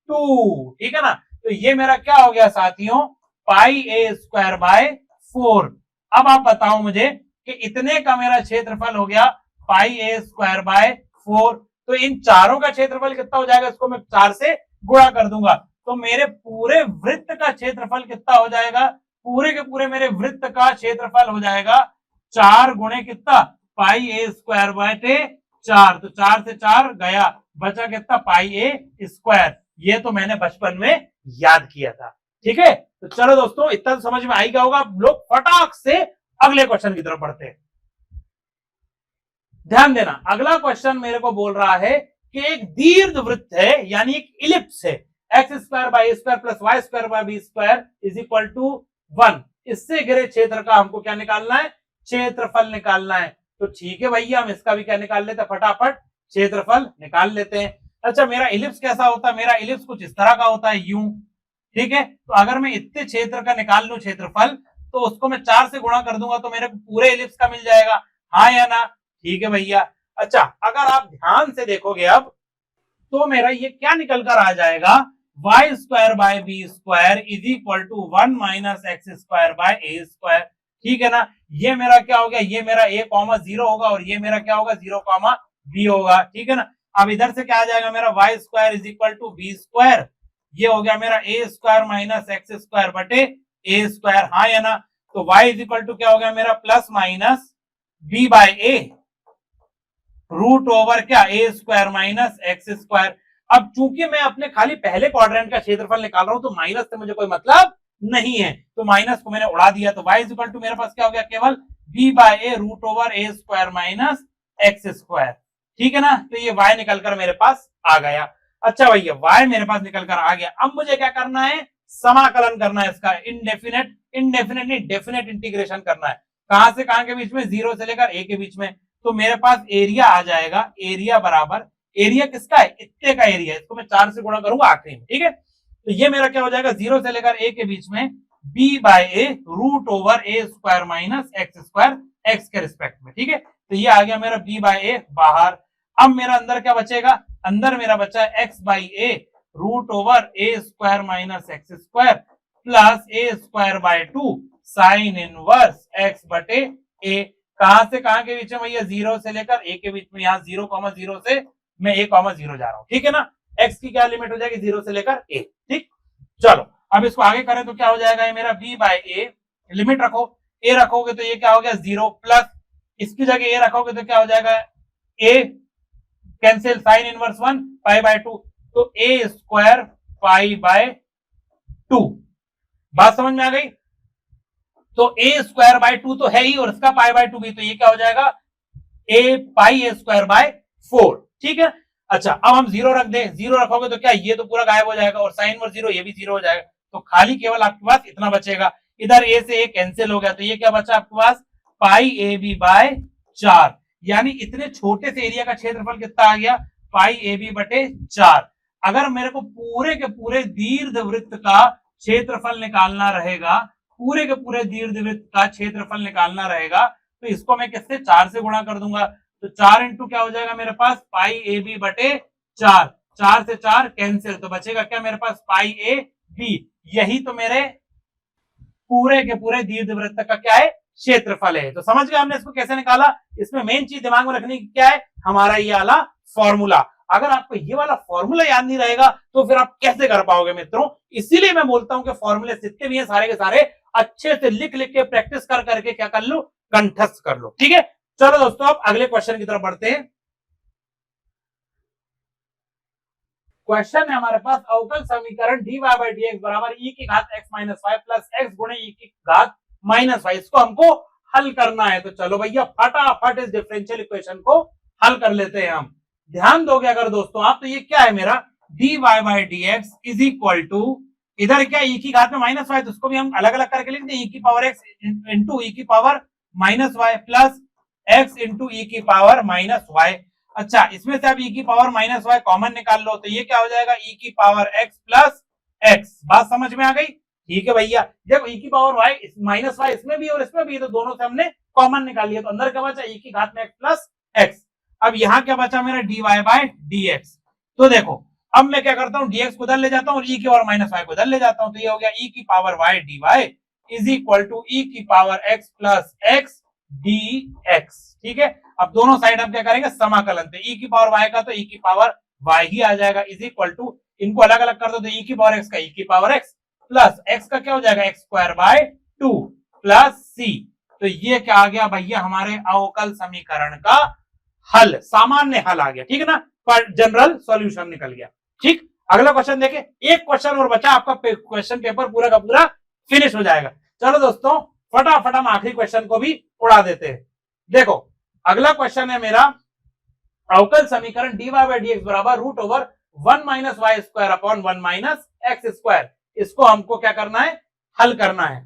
2, ठीक है ना। तो ये मेरा क्या हो गया साथियों, पाई ए स्क्वायर बाय 4। अब आप बताओ मुझे कि इतने का मेरा क्षेत्रफल हो गया पाई ए स्क्वायर बाय 4। तो इन चारों का क्षेत्रफल कितना हो जाएगा, इसको मैं 4 से गुणा कर दूंगा तो मेरे पूरे वृत्त का क्षेत्रफल कितना हो जाएगा, पूरे के पूरे मेरे वृत्त का क्षेत्रफल हो जाएगा 4 गुणे कितना पाई ए स्क्वायर बाय 4। तो 4 से 4 गया, बचा कितना पाई ए स्क्वायर। ये तो मैंने बचपन में याद किया था, ठीक है। तो चलो दोस्तों इतना तो समझ में आएगा होगा, लोग फटाक से अगले क्वेश्चन की तरफ बढ़ते हैं। ध्यान देना, अगला क्वेश्चन मेरे को बोल रहा है कि एक दीर्घवृत्त है यानी एक इलिप्स है, x square by a square plus y square by b square is equal to 1। इससे घिरे क्षेत्र का हमको क्या निकालना है, क्षेत्रफल निकालना है। तो ठीक है भैया हम इसका भी क्या निकाल लेते हैं, फटाफट क्षेत्रफल निकाल लेते हैं। अच्छा मेरा इलिप्स कैसा होता है, मेरा इलिप्स कुछ इस तरह का होता है, यूं, ठीक है, तो अगर मैं इतने क्षेत्र का निकाल लूं क्षेत्रफल, तो उसको मैं 4 से गुणा कर दूंगा तो मेरे को पूरे इलिप्स का मिल जाएगा, हाँ या ना? ठीक है भैया। अच्छा, अगर आप ध्यान से देखोगे अब, तो मेरा ये क्या निकल कर आ जाएगा, y square by b square is equal to 1 minus x square by a square. ठीक है ना, ये मेरा क्या हो गया, ये मेरा a कॉमा 0 होगा और ये मेरा क्या होगा, 0 कॉमा बी होगा। ठीक है ना, अब इधर से क्या आ जाएगा मेरा, y square is equal to b square, ये हो गया मेरा a square minus x square बटे ए स्क्वायर, हाँ या ना? तो y इज इक्वल टू क्या हो गया मेरा, plus minus B bye a root over क्या, ए स्क्वायर माइनस एक्स स्क्वायर। अब चूंकि मैं अपने खाली पहले क्वाड्रेंट का क्षेत्रफल निकाल रहा हूं, तो माइनस से मुझे कोई मतलब नहीं है, तो माइनस को मैंने उड़ा दिया, तो y इज इक्वल टू मेरे पास क्या हो गया, केवल b by a root over a square minus x square. ठीक है ना, तो ये y निकल कर मेरे पास आ गया। अच्छा भैया, y मेरे पास निकल कर आ गया, अब मुझे क्या करना है, समाकलन करना है इसका, इंडेफिनेटली डेफिनेट इंटीग्रेशन करना है। कहां से कहां के बीच में, 0 से लेकर a के बीच में। तो मेरे पास एरिया आ जाएगा, एरिया बराबर, एरिया किसका है, इतने का एरिया, इसको मैं 4 से गुणा करूंगा आखिरी में। ठीक है, तो ये मेरा क्या हो जाएगा, 0 से लेकर a के बीच में b by a root over a square minus x square, x के रिस्पेक्ट में। ठीक है, तो ये आ गया मेरा b बाय ए बाहर। अब मेरा अंदर क्या बचेगा, अंदर मेरा बचा है x by a root over a square minus x square plus a square by 2 sine inverse x बटे a। कहां से कहां के बीच में भैया, 0 से लेकर a के बीच में, यहाँ 0,0 से मैं a,0 जा रहा हूं। ठीक है ना, x की क्या लिमिट हो जाएगी, 0 से लेकर a। ठीक, चलो अब इसको आगे करें तो क्या हो जाएगा, ये मेरा b बाय ए, लिमिट रखो, a रखोगे तो ये क्या हो गया 0, प्लस इसकी जगह a रखोगे तो क्या हो जाएगा, a cancel, sine inverse 1 pi by 2, तो a स्क्वायर पाई बाय 2। बात समझ में आ गई? तो a स्क्वायर बाय 2 तो है ही, और इसका पाई बाय 2 भी, तो ये क्या हो जाएगा, a pi a square by 4। ठीक है, अच्छा अब हम 0 रख दें, 0 रखोगे तो क्या, ये तो पूरा गायब हो जाएगा, और साइन इनवर्स 0 ये भी 0 हो जाएगा, तो खाली केवल आपके पास इतना बचेगा। इधर a से a कैंसिल हो गया, तो ये क्या बचा आपके पास, पाई ए बी बाय 4, यानी इतने छोटे से एरिया का क्षेत्रफल कितना आ गया, पाई ए बी बटे 4। अगर मेरे को पूरे के पूरे दीर्घवृत्त का क्षेत्रफल निकालना रहेगा, पूरे के पूरे दीर्घवृत्त का क्षेत्रफल निकालना रहेगा, तो इसको मैं किससे, 4 से गुणा कर दूंगा, तो 4 इंटू क्या हो जाएगा मेरे पास, पाई ए बी बटे 4, 4 से 4 कैंसिल, तो बचेगा क्या मेरे पास, पाई ए बी। यही तो मेरे पूरे के पूरे दीर्घवृत्त का क्या है, क्षेत्रफल है। तो समझ गए हमने इसको कैसे निकाला। इसमें मेन चीज दिमाग में रखने की क्या है, हमारा ये वाला फॉर्मूला। अगर आपको ये वाला फॉर्मूला याद नहीं रहेगा तो फिर आप कैसे कर पाओगे मित्रों। इसीलिए मैं बोलता हूं कि फॉर्मूले जितने भी हैं सारे के सारे अच्छे से लिख लिख के प्रैक्टिस कर करके क्या कर लो, कंठस्थ कर लो। ठीक है, चलो दोस्तों अब अगले क्वेश्चन की तरफ बढ़ते हैं। क्वेश्चन है हमारे पास, अवकल समीकरण dy बाई dx बराबर e की घात x minus y plus x गुणे e की घात माइनस वाई, इसको हमको हल करना है। तो चलो भैया फटाफट इस डिफरेंशियल इक्वेशन को हल कर लेते हैं हम। ध्यान दोगे अगर दोस्तों आप, तो ये क्या है मेरा, dy by dx is equal to, इधर क्या e की घात में माइनस वाई, तो उसको भी हम अलग अलग करके लिख दें, e की पावर x इंटू e की power minus y plus x into e की पावर माइनस वाई। अच्छा, इसमें से आप e की पावर माइनस वाई कॉमन निकाल लो, तो ये क्या हो जाएगा, e की पावर x प्लस x। बात समझ में आ गई? ठीक है भैया, देखो e की पावर y माइनस वाई इसमें भी और इसमें भी, तो दोनों से हमने कॉमन निकाल लिया, तो अंदर क्या बचा, e की घात में x प्लस x। अब यहाँ क्या बचा मेरा, dy बाय dx। तो देखो अब मैं क्या करता हूँ, dx को उधर ले जाता हूँ और e की पावर माइनस वाई को उधर ले जाता हूँ, तो ये हो गया e की power y dy is equal to e की power x plus x dx। ठीक है, अब दोनों साइड हम क्या करेंगे, समाकलन, तो e की पावर y का तो e की पावर y ही आ जाएगा, इज इक्वल टू, इनको अलग अलग कर दो, तो e की पावर x का e की पावर x प्लस x का क्या हो जाएगा, x square by 2 plus c। तो ये क्या आ गया भैया, हमारे अवकल समीकरण का हल, सामान्य हल आ गया। ठीक है ना, पर जनरल सॉल्यूशन निकल गया। ठीक, अगला क्वेश्चन देखें, एक क्वेश्चन और बचा, आपका क्वेश्चन पेपर पूरा का पूरा फिनिश हो जाएगा। चलो दोस्तों फटाफट हम आखिरी क्वेश्चन को भी उड़ा देते हैं। देखो अगला क्वेश्चन है मेरा, अवकल समीकरण dy बाई dx बराबर root over 1 minus y square upon 1 minus x square, इसको हमको क्या करना है, हल करना है।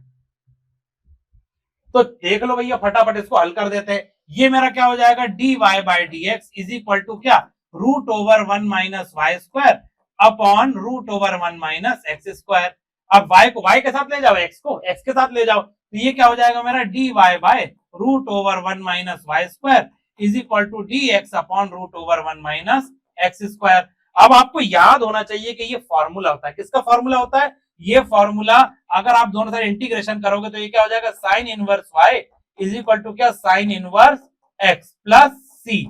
तो देख लो भैया फटाफट इसको हल कर देते हैं। ये मेरा क्या हो जाएगा, dy by dx is equal to क्या, root over 1 minus y square upon root over 1 minus x square. अब y को y के साथ ले जाओ, x को x के साथ ले जाओ, तो ये क्या हो जाएगा मेरा dy by root over 1 minus y square is equal to dx upon root over 1 minus x square. अब आपको याद होना चाहिए कि ये फॉर्मूला होता है, किसका फॉर्मूला होता है, ये फॉर्मूला अगर आप दोनों साइड इंटीग्रेशन करोगे तो ये क्या हो जाएगा, sine inverse y is equal to क्या, sine inverse x plus c।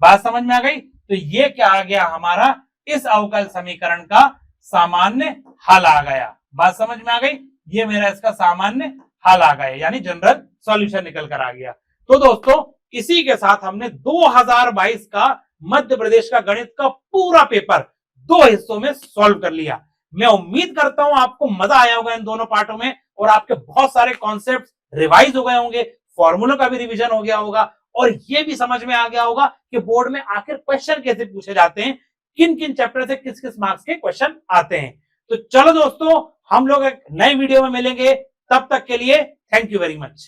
बात समझ में आ गई। तो ये क्या आ गया हमारा, इस अवकल समीकरण का सामान्य हल आ गया। बात समझ में आ गई, ये मेरा इसका सामान्य हल आ गया, यानी जनरल सॉल्यूशन निकल कर आ गया। तो दोस्तों इसी के साथ हमने 2022 का मध्य प्रदेश का गणित का पूरा पेपर 2 हिस्सों में सॉल्व कर लिया। मैं उम्मीद करता हूं आपको मजा आया होगा इन दोनों पार्टों में, और आपके बहुत सारे कॉन्सेप्ट रिवाइज हो गए होंगे, फॉर्मूलों का भी रिवीजन हो गया होगा, और ये भी समझ में आ गया होगा कि बोर्ड में आखिर क्वेश्चन कैसे पूछे जाते हैं, किन किन चैप्टर से किस किस मार्क्स के क्वेश्चन आते हैं। तो चलो दोस्तों, हम लोग एक नई वीडियो में मिलेंगे, तब तक के लिए थैंक यू वेरी मच।